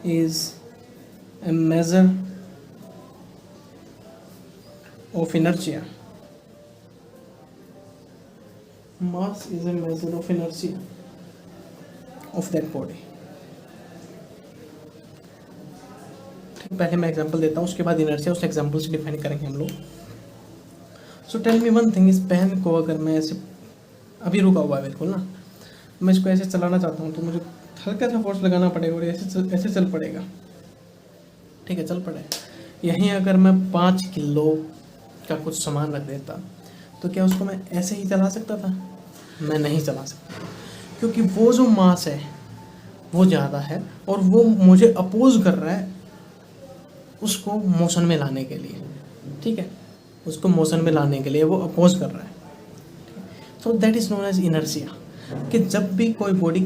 is a measure of inertia. Mass is a measure of inertia of that body. पहले मैं एग्जांपल देता हूँ, उसके बाद इनर्शिया उस एग्जांपल से डिफाइन करेंगे हम लोग। So tell me one thing, इस पेन को अगर मैं ऐसे अभी रुका हुआ है बिल्कुल ना, मैं इसको ऐसे चलाना चाहता हूँ, तो मुझे हल्का सा फोर्स लगाना पड़ेगा और ऐसे चल पड़ेगा, ठीक है, चल पड़े। यहीं अगर मैं 5 किलो का कुछ सामान रख देता, तो क्या उसको मैं ऐसे ही चला सकता था? मैं नहीं चला सकता, क्योंकि वो जो मास है वो ज़्यादा है और वो मुझे अपोज कर रहा है उसको मोशन में लाने के लिए, ठीक है, उसको मोशन में लाने के लिए वो अपोज कर रहा है। So that is known as inertia, कि जब भी कोई बॉडी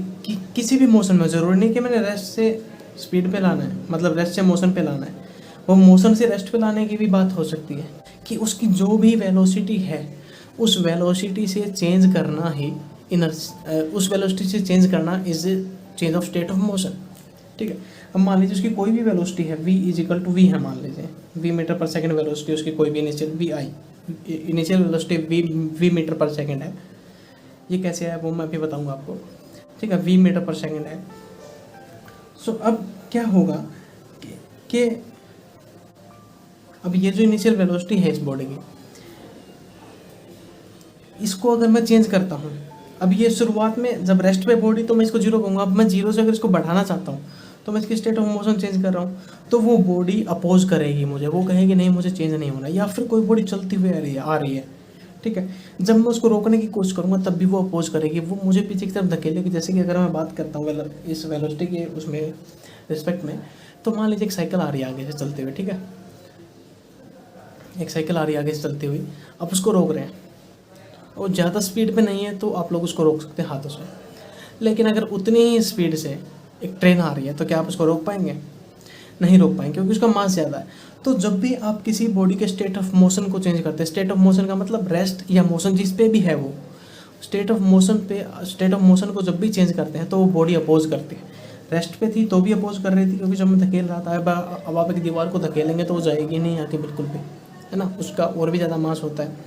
किसी भी मोशन में, ज़रूरी नहीं कि मैंने रेस्ट से स्पीड पे लाना है, मतलब रेस्ट से मोशन पे लाना है, वो मोशन से रेस्ट पे लाने की भी बात हो सकती है, कि उसकी जो भी वेलोसिटी है उस वेलोसिटी से चेंज करना ही उस वेलोसिटी से चेंज करना is change of state of motion, ठीक है। अब मान लीजिए उसकी कोई भी वेलोसिटी है, v = v है, मान लीजिए v मीटर पर सेकेंड वेलोसिटी उसकी कोई भी इनिशियल वेलोसिटी v मीटर पर सेकेंड है। ये कैसे है वो मैं अभी बताऊंगा आपको, ठीक है, v मीटर पर सेकेंड है। सो अब क्या होगा कि अब ये जो इनिशियल वेलोसिटी है इस बॉडी की, इसको अगर मैं चेंज करता हूँ, अब ये शुरुआत में जब रेस्ट पे बॉडी तो मैं इसको जीरो कहूँगा, अब मैं जीरो से अगर इसको बढ़ाना चाहता हूँ तो मैं इसकी स्टेट ऑफ मोशन चेंज कर रहा हूँ, तो वो बॉडी अपोज करेगी मुझे, वो कहेगी नहीं मुझे चेंज नहीं होना। या फिर कोई बॉडी चलती हुई आ रही है, ठीक है, जब मैं उसको रोकने की कोशिश करूँगा तब भी वो अपोज करेगी, वो मुझे पीछे की तरफ धकेलेगी। जैसे कि अगर मैं बात करता हूँ इस वेलोसिटी के उसमें रिस्पेक्ट में, तो मान लीजिए एक साइकिल आ रही है आगे से चलते हुए, ठीक है, एक साइकिल आ रही है आगे से चलती हुई, आप उसको रोक रहे हैं और ज़्यादा स्पीड पे नहीं है तो आप लोग उसको रोक सकते हैं हाथों से। लेकिन अगर उतनी ही स्पीड से एक ट्रेन आ रही है तो क्या आप उसको रोक पाएंगे? नहीं रोक पाएंगे, क्योंकि उसका मास ज़्यादा है। तो जब भी आप किसी बॉडी के स्टेट ऑफ मोशन को चेंज करते हैं, स्टेट ऑफ मोशन का मतलब रेस्ट या मोशन जिस पे भी है, वो स्टेट ऑफ मोशन को जब भी चेंज करते हैं तो वो बॉडी अपोज करती है। रेस्ट पे थी तो भी अपोज कर रही थी, क्योंकि जब मैं धकेल रहा था, अब आप एक दीवार को धकेलेंगे तो वो जाएगी नहीं आके बिल्कुल भी, है ना, उसका और भी ज़्यादा मास होता है।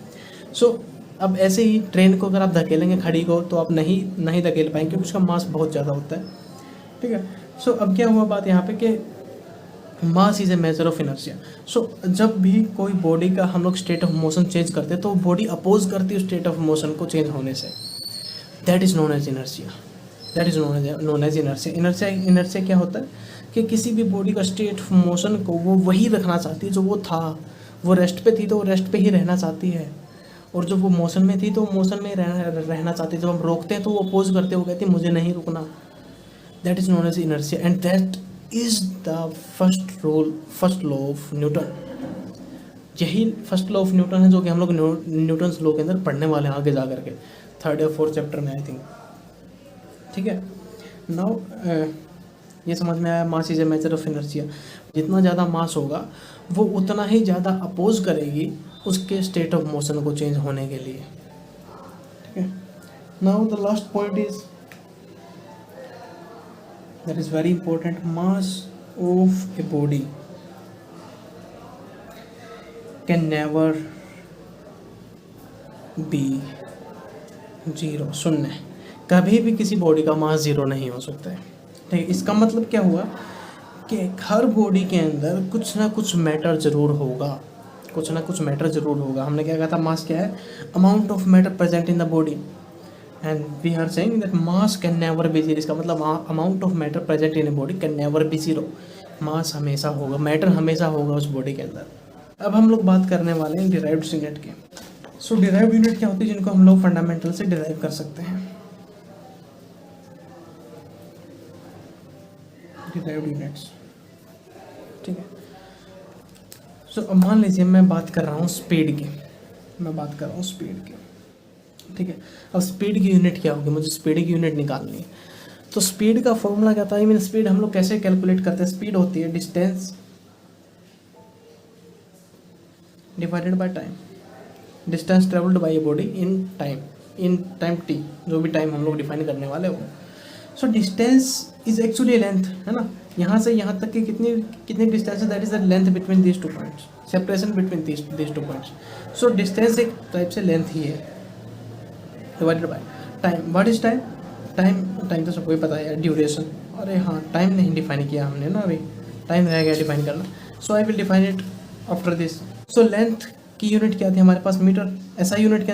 सो अब ऐसे ही ट्रेन को अगर आप धकेलेंगे खड़ी को तो आप नहीं धकेल पाएंगे, क्योंकि उसका मास बहुत ज़्यादा होता है, ठीक है। सो अब क्या हुआ बात यहाँ पे कि mass is a measure of inertia. So जब भी कोई बॉडी का हम लोग स्टेट ऑफ मोशन चेंज करते हैं तो बॉडी अपोज करती है स्टेट ऑफ मोशन को चेंज होने से। That is known as inertia, that is known as inertia. Inertia क्या होता है कि किसी भी बॉडी का स्टेट ऑफ मोशन को वो वही रखना चाहती है जो वो था। वो रेस्ट पे थी तो वो रेस्ट पे ही रहना चाहती है, और जब वो मोशन में थी तो वो मोशन में रहना चाहती है। जब हम रोकते हैं तो वो अपोज करते हैं, वो कहती है मुझे नहीं रुकना। That is known as inertia and that is the first law of Newton. यही फर्स्ट लॉ ऑफ न्यूटन है जो कि हम लोग न्यूटन्स लॉ के अंदर पढ़ने वाले हैं आगे जा करके, 3rd या 4th चैप्टर में आई थिंक, ठीक है। नाउ ये समझ में आया, मास is a measure of inertia. जितना ज़्यादा मास होगा वो उतना ही ज़्यादा अपोज करेगी उसके स्टेट ऑफ मोशन को चेंज होने के लिए, ठीक है। Now the last point is that is very important, mass of a body can never be zero. शून्य, कभी भी किसी बॉडी का मास जीरो नहीं हो सकता है, ठीक है। इसका मतलब क्या हुआ कि हर बॉडी के अंदर कुछ ना कुछ मैटर जरूर होगा, कुछ ना कुछ मैटर जरूर होगा। हमने क्या कहा था, मास क्या है? Amount of matter present in the body, and we are saying that mass can never be zero. इसका मतलब amount of matter present in a body can never be zero. Mass हमेशा होगा, मैटर हमेशा होगा उस body के अंदर। अब हम लोग बात करने वाले हैं डिराइव्ड यूनिट की। सो डिराइव्ड यूनिट क्या होती है, जिनको हम लोग फंडामेंटल से डिराइव कर सकते हैं। डिराइव्ड यूनिट्स, ठीक है। सो अब मान लीजिए मैं बात कर रहा हूँ स्पीड की, ठीक है। अब स्पीड की यूनिट क्या होगी, मुझे स्पीड की यूनिट निकालनी है। तो स्पीड का फॉर्मूला क्या था, आई मीन स्पीड हम लोग कैसे कैलकुलेट करते हैं? स्पीड होती है distance divided by time, distance travelled by a body in time T, जो भी टाइम हम लोग डिफाइन करने वाले हो। So distance is actually length, है ना, यहाँ से यहाँ तक की कितनी डिस्टेंस है, that is the length between these two points, separation between these two points. So distance एक टाइप से लेंथ ही है, divided by time. What is time? Time तो सबको ही पता है, ड्यूरेशन। अरे हाँ, टाइम नहीं डिफाइन किया हमने ना, अभी टाइम रह गया डिफाइन करना। So I will define it after this. So length की यूनिट क्या थी हमारे पास? मीटर। ऐसा यूनिट के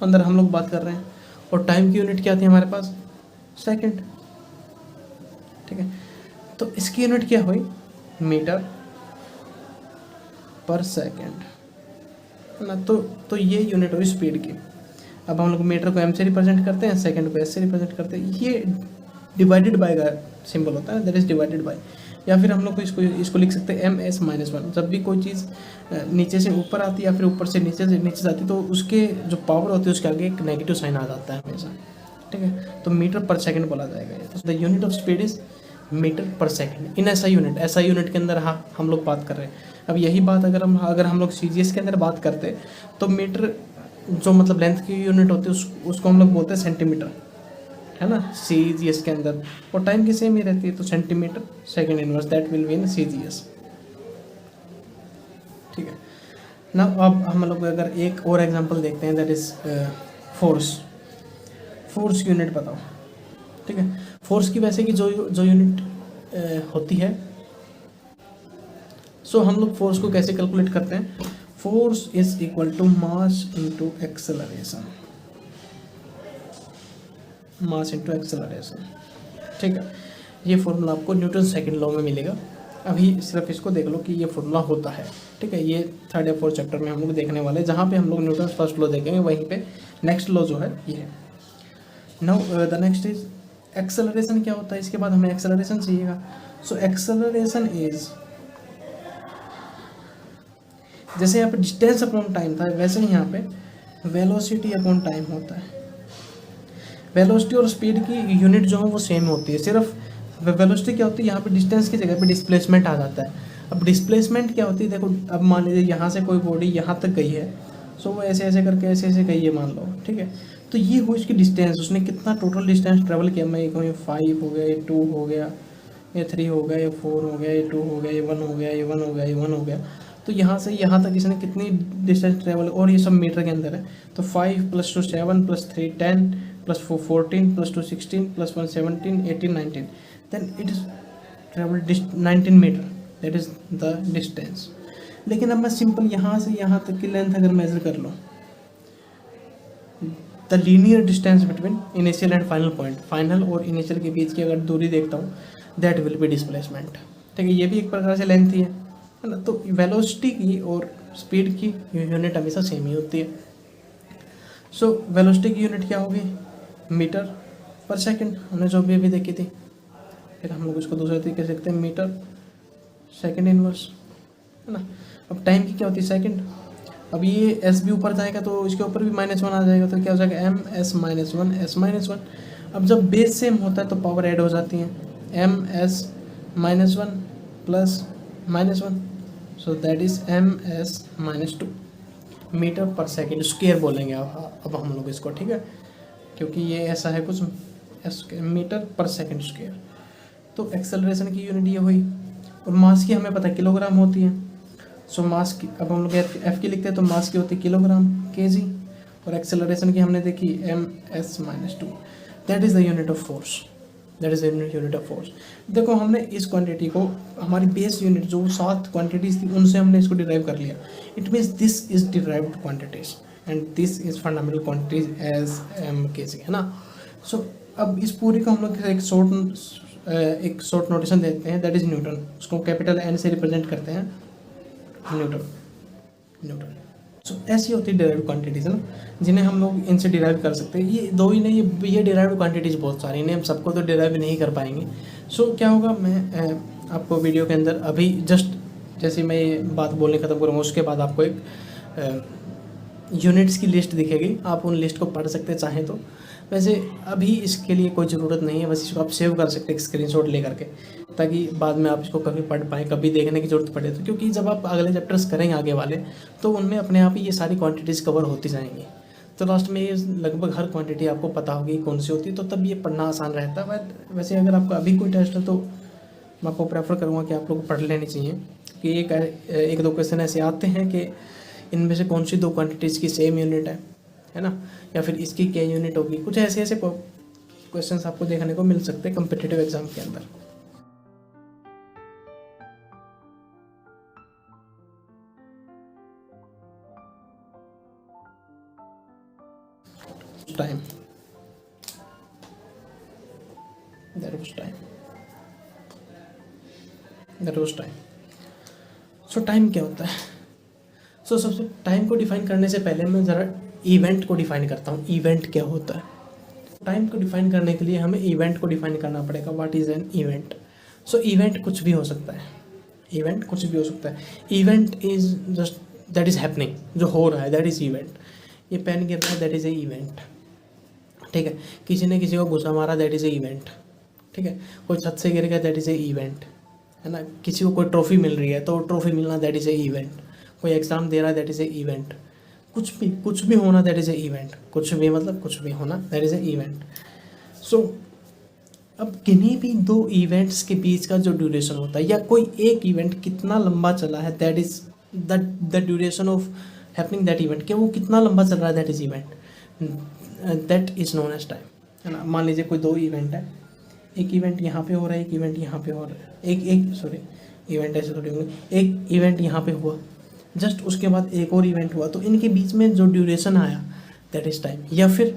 अंदर हम लोग बात कर रहे हैं। और टाइम की यूनिट क्या थी हमारे पास? सेकंड, ठीक है। तो इसकी यूनिट क्या हुई? मीटर पर सेकंड ना। तो ये यूनिट हुई स्पीड की। अब हम लोग मीटर को m से रिप्रेजेंट करते हैं, सेकंड को s से रिप्रेजेंट करते हैं। ये डिवाइडेड बाय का सिंबल होता है, दैट इज डिवाइडेड बाय। या फिर हम लोग इसको लिख सकते हैं ms-1। जब भी कोई चीज़ नीचे से ऊपर आती है या फिर ऊपर से नीचे जाती है तो उसके जो पावर होती है उसके आगे एक नेगेटिव साइन आ जाता है हमेशा, ठीक है। तो मीटर पर सेकंड बोला जाएगा ये। तो the unit of speed is metre per second in ऐसा यूनिट के अंदर हाँ हम लोग बात कर रहे हैं। अब यही बात अगर हम लोग CGS के अंदर बात करते तो मीटर जो मतलब लेंथ की यूनिट होती है उसको हम लोग बोलते हैं सेंटीमीटर, है ना, CGS के अंदर। और टाइम की सेम ही रहती है, तो centimetre second inverse that will be in CGS, ठीक है ना। अब हम लोग अगर एक और एग्जांपल देखते हैं, दैट इज फोर्स यूनिट बताओ, ठीक है। फोर्स की वैसे की जो यूनिट होती है, सो हम लोग फोर्स को कैसे कैलकुलेट करते हैं? Force is equal to mass into acceleration, mass into acceleration. ठीक है, ये फॉर्मूला आपको न्यूटन सेकंड लॉ में मिलेगा। अभी सिर्फ इसको देख लो कि ये फॉर्मूला होता है। ठीक है, ये थर्ड या फोर्थ चैप्टर में हम लोग देखने वाले हैं, जहाँ पे हम लोग न्यूटन फर्स्ट लॉ देखेंगे, वहीं पे नेक्स्ट लॉ जो है ये है। Now the next is acceleration. क्या होता है, इसके बाद हमें एक्सेलरेशन चाहिएगा। सो एक्सेलरेशन इज, जैसे यहाँ पे डिस्टेंस अपॉन टाइम था, वैसे ही यहाँ पे वेलोसिटी अपॉन टाइम होता है। वेलोसिटी और स्पीड की यूनिट जो है वो सेम होती है, सिर्फ वेलोसिटी क्या होती है, यहाँ पे डिस्टेंस की जगह पे डिस्प्लेसमेंट आ जाता है। अब डिस्प्लेसमेंट क्या होती है, देखो अब मान लीजिए यहाँ से कोई बॉडी यहाँ तक गई है, सो वो ऐसे ऐसे करके ऐसे ऐसे गई है मान लो। ठीक है, तो ये हुई इसकी डिस्टेंस, उसने कितना टोटल डिस्टेंस ट्रेवल किया। मैं कहूँ 5 हो गया, ये 2 हो गया, ये 3 हो गया, ये 4 हो गया, ये 2 हो गया, ये 1 हो गया, ये 1 हो गया, ये 1 हो गया। तो यहाँ से यहाँ तक इसने कितनी डिस्टेंस ट्रेवल, और ये सब मीटर के अंदर है। तो 5 + 2 7 + 3 10 + 4 14 + 2 16 + 1 17 18 19, then it is traveled 19 metre, that is the distance. लेकिन अब मैं सिंपल यहाँ से यहाँ तक की लेंथ अगर मेजर कर लो, the linear distance between initial and final point, final और इनिशियल के बीच की अगर दूरी देखता हूँ, दैट विल बी डिस्प्लेसमेंट। ठीक है, ये भी एक प्रकार से लेंथ ही है ना। तो वेलोसिटी की और स्पीड की यूनिट हमेशा सेम ही होती है। सो वेलोसिटी की यूनिट क्या होगी, मीटर पर सेकंड, हमने जो भी देखी थी। फिर हम लोग इसको दूसरे तरीके से देखते हैं, मीटर सेकंड इनवर्स, है ना। अब टाइम की क्या होती है, सेकंड। अब ये एस भी ऊपर जाएगा तो इसके ऊपर भी -1 आ जाएगा, तो क्या हो जाएगा ms - 1 s - 1। अब जब बेस सेम होता है तो पावर ऐड हो जाती है, ms - 1 plus -1, so that is ms - 2 metre per second square बोलेंगे अब हम लोग इसको। ठीक है, क्योंकि ये ऐसा है कुछ मीटर पर सेकंड स्क्वायर। तो एक्सेलरेशन की यूनिट ये हुई। और मास की हमें पता है किलोग्राम होती है। सो मास की अब हम लोग एफ की लिखते हैं तो मास की होती है किलोग्राम केजी, और एक्सेलरेशन की हमने देखी ms - 2, that is the unit of force, that is the unit of force. देखो हमने इस क्वांटिटी को, हमारी बेस यूनिट जो 7 क्वांटिटीज़ थी उनसे हमने इसको डिराइव कर लिया। It means this is derived quantities and this is fundamental quantities as kg, है ना। सो अब इस पूरी को हम लोग एक शॉर्ट नोटेशन देते हैं, दैट इज न्यूटन। उसको कैपिटल N से रिप्रेजेंट करते हैं, न्यूटन। सो ऐसी होती है डिराइव्ड क्वांटिटीज़, है ना, जिन्हें हम लोग इनसे डिराइव कर सकते हैं। ये दो ही नहीं, ये डिराइव्ड क्वांटिटीज़ बहुत सारी, इन्हें हम सबको तो डिराइव नहीं कर पाएंगे। सो क्या होगा, मैं आपको वीडियो के अंदर अभी जस्ट जैसे मैं ये बात बोलने ख़त्म करूँगा, उसके बाद आपको एक यूनिट्स की लिस्ट दिखेगी, आप उन लिस्ट को पढ़ सकते चाहें तो। वैसे अभी इसके लिए कोई ज़रूरत नहीं है, बस इसको आप सेव कर सकते हैं स्क्रीनशॉट ले करके, ताकि बाद में आप इसको कभी पढ़ पाएँ, कभी देखने की ज़रूरत पड़े तो। क्योंकि जब आप अगले चैप्टर्स करेंगे आगे वाले, तो उनमें अपने आप ही ये सारी क्वांटिटीज़ कवर होती जाएंगी। तो लास्ट में ये लगभग हर क्वांटिटी आपको पता होगी कौन सी होती है, तो तब ये पढ़ना आसान रहता है। बट वैसे अगर आपका अभी कोई टेस्ट है तो मैं आपको प्रेफर करूँगा कि आप लोग पढ़ लेनी चाहिए, कि एक दो क्वेश्चन ऐसे आते हैं कि इनमें से कौन सी 2 क्वांटिटीज़ की सेम यूनिट है ना, या फिर इसकी क्या यूनिट होगी। कुछ ऐसे ऐसे क्वेश्चंस आपको देखने को मिल सकते हैं कम्पिटिटिव एग्जाम के अंदर। Time, that was time. So time क्या होता है। सो सबसे टाइम को डिफाइन करने से पहले मैं ज़रा इवेंट को डिफाइन करता हूँ। इवेंट क्या होता है। टाइम को डिफाइन करने के लिए हमें इवेंट को डिफाइन करना पड़ेगा। What is an event. So event कुछ भी हो सकता है, इवेंट कुछ भी हो सकता है। Event is just that is happening, जो हो रहा है, दैट इज़ इवेंट। ये पेन गिर रहा है, दैट इज़ ए इवेंट। ठीक है, किसी ने किसी को गुस्सा मारा, दैट इज़ ए इवेंट। ठीक है, कोई छत से गिर गया, दैट इज़ ए इवेंट, है ना। किसी को कोई ट्रॉफी मिल रही है तो ट्रॉफी मिलना, दैट इज़ ए इवेंट। कोई एग्ज़ाम दे रहा है, दैट इज़ ए इवेंट। कुछ भी होना, दैट इज़ ए इवेंट। कुछ भी मतलब कुछ भी होना, दैट इज़ ए इवेंट। सो अब किन्हीं भी 2 इवेंट्स के बीच का जो ड्यूरेशन होता है, या कोई एक इवेंट कितना लंबा चला है, that is the duration of happening that event, कि वो कितना लंबा चल रहा है, that is event, that is known as time, है ना। मान लीजिए कोई 2 इवेंट है, एक इवेंट यहाँ पे हो रहा है, एक इवेंट यहाँ पे हो रहा है, इवेंट ऐसे थोड़ी होंगे, एक इवेंट यहाँ पे हुआ, जस्ट उसके बाद एक और इवेंट हुआ, तो इनके बीच में जो ड्यूरेशन आया, दैट इज़ टाइम। या फिर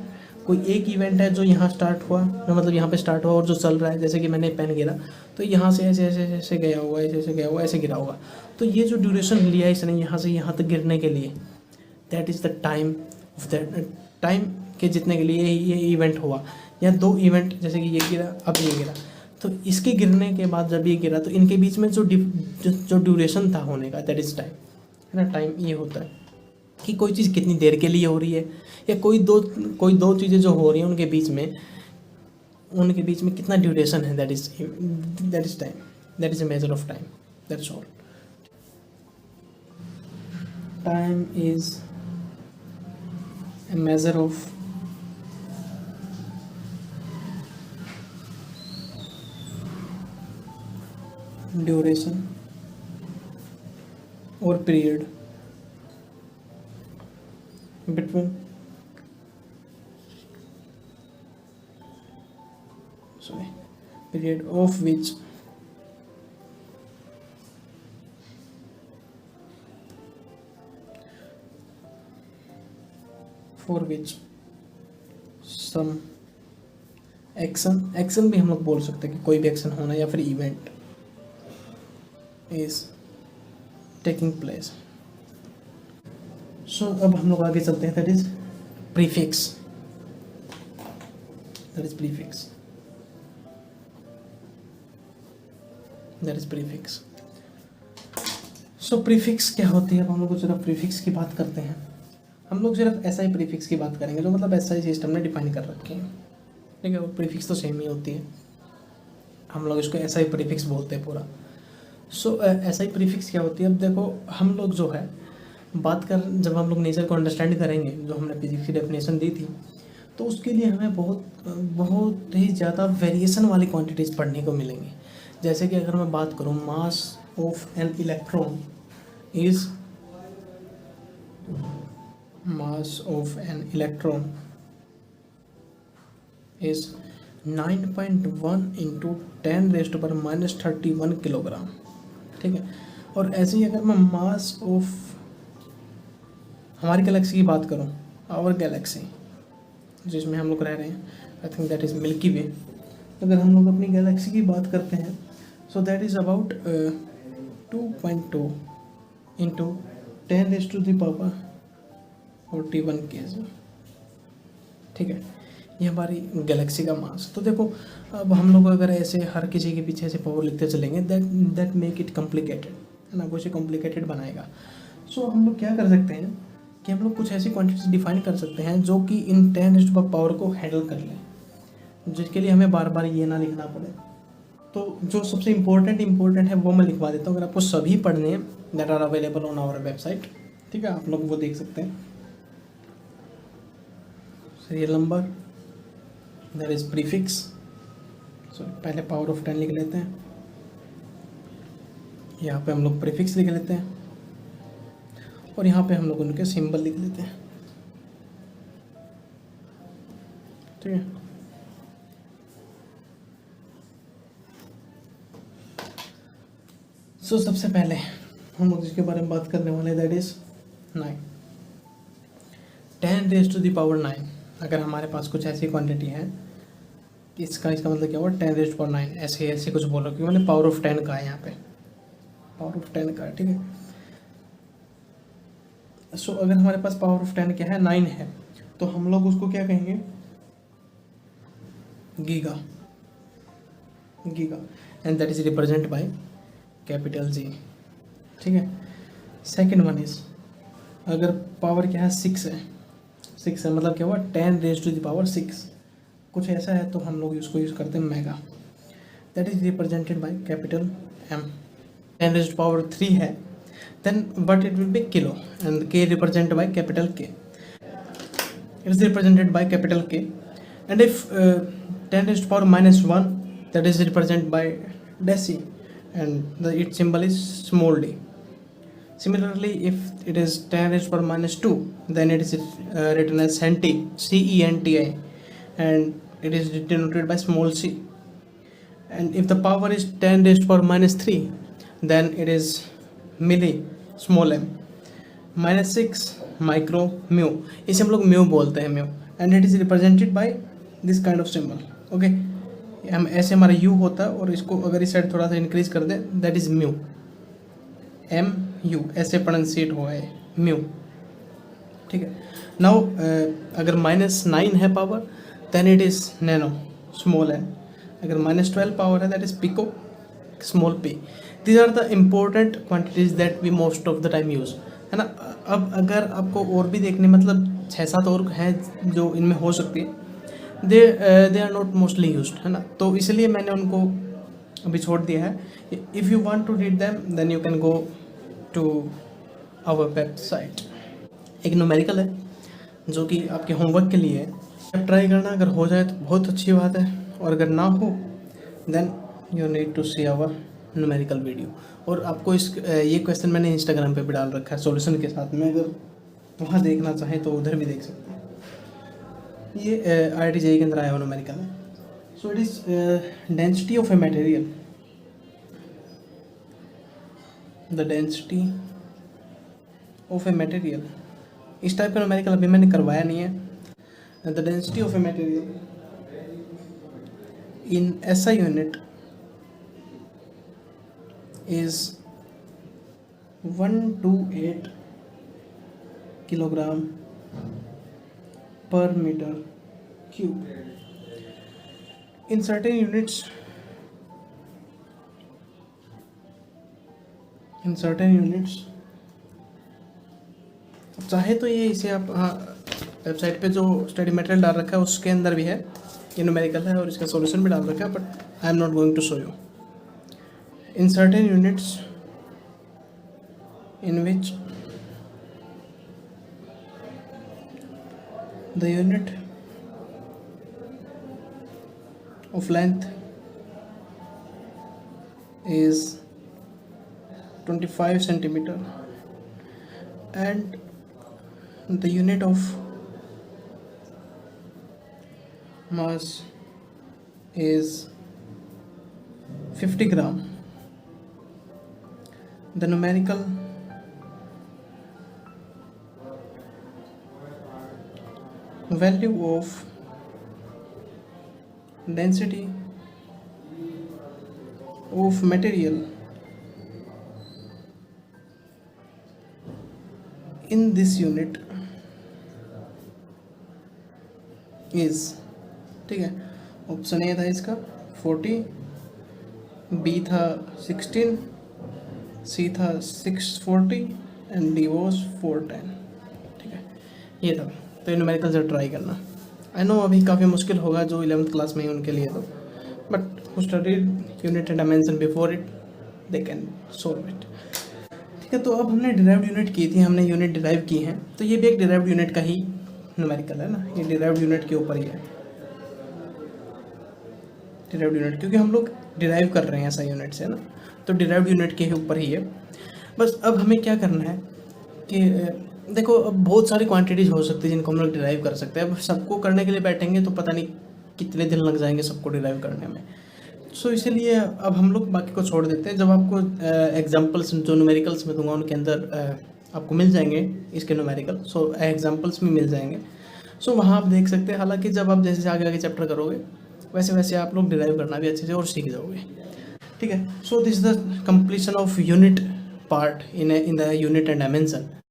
कोई एक इवेंट है जो यहाँ स्टार्ट हुआ, मतलब यहाँ पे स्टार्ट हुआ और जो चल रहा है, जैसे कि मैंने पेन गिरा तो यहाँ से ऐसे ऐसे ऐसे गया होगा, ऐसे ऐसे गया होगा, ऐसे गिरा होगा। तो ये जो ड्यूरेशन लिया है इसने यहाँ से यहाँ तक गिरने के लिए, that is the time of that time के जितने के लिए ये इवेंट हुआ। या दो इवेंट, जैसे कि ये गिरा अब ये गिरा, तो इसके गिरने के बाद जब ये गिरा तो इनके बीच में जो ड्यूरेशन था होने का, दैट इज़ टाइम, है ना। टाइम ये होता है कि कोई चीज़ कितनी देर के लिए हो रही है, या कोई दो चीज़ें जो हो रही हैं उनके बीच में कितना ड्यूरेशन है, that is time, that is a measure of time, that's all. Time is a measure of duration or period between period of which for which some action भी हम लोग बोल सकते हैं कि कोई भी एक्शन होना या फिर इवेंट इज टेकिंग प्लेस। सो अब हम लोग आगे चलते हैं, that is prefix, that is prefix, that is prefix. So prefix क्या होती है, अब हम लोग सिर्फ प्रीफिक्स की बात करते हैं। हम लोग सिर्फ ऐसा ही प्रीफिक्स की बात करेंगे जो मतलब ऐसा ही सिस्टम ने डिफाइन कर रखे हैं, ठीक है। और प्रीफिक्स तो सेम ही होती है, हम लोग इसको ऐसा ही प्रीफिक्स बोलते हैं पूरा। सो ऐसा ही प्रीफिक्स क्या होती है, अब देखो हम लोग जो है जब हम लोग नेचर को अंडरस्टैंड करेंगे, जो हमने फिजिक्स की डेफिनेशन दी थी, तो उसके लिए हमें बहुत ही ज़्यादा वेरिएशन वाली क्वांटिटीज़ पढ़ने को मिलेंगी। जैसे कि अगर मैं बात करूँ, mass of an electron is mass of an electron is 9.1 into 10 raised to power minus 31 kilogram, ठीक है। और ऐसे ही अगर मैं मास ऑफ हमारी गैलेक्सी की बात करूं, आवर गैलेक्सी जिसमें हम लोग रह रहे हैं, I think that is Milky Way. अगर हम लोग अपनी गैलेक्सी की बात करते हैं, so that is about 2.2 into 10 raised to the power 41 kg, ठीक है। ये हमारी गैलेक्सी का मास। तो देखो अब हम लोग अगर ऐसे हर किसी के पीछे ऐसे पावर लिखते चलेंगे, दैट मेक इट कॉम्प्लिकेटेड, है ना, कुछ कॉम्प्लिकेटेड बनाएगा। सो हम लोग क्या कर सकते हैं कि हम लोग कुछ ऐसी क्वांटिटीज डिफाइन कर सकते हैं जो कि इन 10 पावर को हैंडल कर लें, जिसके लिए हमें बार बार ये ना लिखना पड़े। तो जो सबसे इम्पोर्टेंट है वो मैं लिखवा देता हूँ। अगर आपको सभी पढ़ने हैं, that are available on our website, ठीक है, आप लोग वो देख सकते हैं। Serial number, that is prefix. So पहले पावर ऑफ 10 लिख लेते हैं, यहाँ पे हम लोग प्रीफिक्स लिख लेते हैं, और यहाँ पे हम लोग उनके सिंबल लिख लेते हैं, ठीक है। सो सबसे पहले हम लोग जिसके बारे में बात करने वाले हैं, that is 9, 10 raised to the power 9। अगर हमारे पास कुछ ऐसी क्वांटिटी है, इसका मतलब क्या हुआ, 10 raised to power 9, ऐसे कुछ बोलो, क्योंकि मैंने पावर ऑफ 10 का है, यहाँ पे पावर ऑफ 10 का है, ठीक है। सो अगर हमारे पास पावर ऑफ 10 क्या है, 9 है, तो हम लोग उसको क्या कहेंगे, giga, and that is represent by capital G, ठीक है। सेकेंड वन इज, अगर पावर क्या है, 6 है, मतलब क्या हुआ, 10 raised to the power 6, कुछ ऐसा है, तो हम लोग उसको यूज़ करते हैं mega, that is represented by capital M. 10 raised to power 3 है, then but it will be kilo, and k represented by capital K, it is represented by capital K। And if 10 raised to power minus 1, that is represented by deci, and its symbol is small d। Similarly, if it is 10 raised to power minus 2, then it is written as centi, CENTI, and it is denoted by small c। And if the power is 10 raised to power minus 3, then it is milli, small m। -6 micro mu, इसे हम लोग mu बोलते हैं, mu and it is represented by this kind of symbol. Okay, हम ऐसे हमारा you होता है और इसको अगर इस साइड थोड़ा सा इंक्रीज कर दें that is mu. M U ऐसे प्रोनाउंसिएट हुआ है म्यू. ठीक है. नाउ अगर -9 है power then it is nano small है. अगर -12 पावर है that is pico small P. These are the important quantities that we most of the time use, है ना. अब अगर आपको और भी देखने मतलब 6-7 और हैं जो इनमें हो सकती है, they are not mostly used, है ना. तो इसलिए मैंने उनको अभी छोड़ दिया है. If you want to read them then you can go to our website. एक न्यूमेरिकल है जो कि आपके होमवर्क के लिए है. आप ट्राई करना, अगर हो जाए तो बहुत अच्छी बात है, और अगर ना हो then you need to see our numerical video. और आपको ये क्वेश्चन मैंने इंस्टाग्राम पे भी डाल रखा है सॉल्यूशन के साथ में, अगर वहाँ देखना चाहें तो उधर भी देख सकते हैं. ये IIT-JEE के अंदर आया हुआ न्यूमेरिकल है. So it is density of a material. The density of a material, इस टाइप का न्यूमेरिकल अभी मैंने करवाया नहीं है. The density of a material in SI unit is 128 kilogram per meter cube. In certain units, चाहे तो ये इसे आप वेबसाइट पे जो स्टडी मटेरियल डाल रखा है उसके अंदर भी है, ये न्यूमेरिकल है और इसका सॉल्यूशन भी डाल रखा है, but I am not going to show you. In certain units in which the unit of length is 25 centimeter and the unit of mass is 50 gram. The numerical value of density of material in this unit is, ठीक है. Option A था इसका 40, B था 16, सी था 640 and D was 410. ठीक है, ये था. तो न्यूमेरिकल से ट्राई करना. आई नो अभी काफ़ी मुश्किल होगा जो 11th क्लास में ही उनके लिए, तो but who studied unit and dimension before it they can solve it. ठीक है, तो अब हमने डिराइव्ड यूनिट की थी, हमने यूनिट डिराइव की हैं, तो ये भी एक डिराइव्ड यूनिट का ही न्यूमेरिकल है ना. ये डिराइव्ड यूनिट के ऊपर ही है, डिराइव्ड यूनिट, क्योंकि हम लोग डिराइव कर रहे हैं ऐसा यूनिट से ना, तो डिराइव्ड यूनिट के ऊपर ही है. बस अब हमें क्या करना है कि देखो, अब बहुत सारी क्वांटिटीज़ हो सकती है जिनको हम लोग डिराइव कर सकते हैं. अब सबको करने के लिए बैठेंगे तो पता नहीं कितने दिन लग जाएंगे सबको डिराइव करने में. सो इसीलिए अब हम लोग बाकी को छोड़ देते हैं. जब आपको एग्जांपल्स जो न्यूमेरिकल्स में दूंगा उनके अंदर आपको मिल जाएंगे इसके न्यूमेरिकल, सो एग्जांपल्स में मिल जाएंगे. सो वहाँ आप देख सकते हैं. हालांकि जब आप जैसे आगे आगे चैप्टर करोगे वैसे वैसे आप लोग डिराइव करना भी अच्छे से और सीख जाओगे. ठीक है. So this is the completion of unit part in the unit and dimension.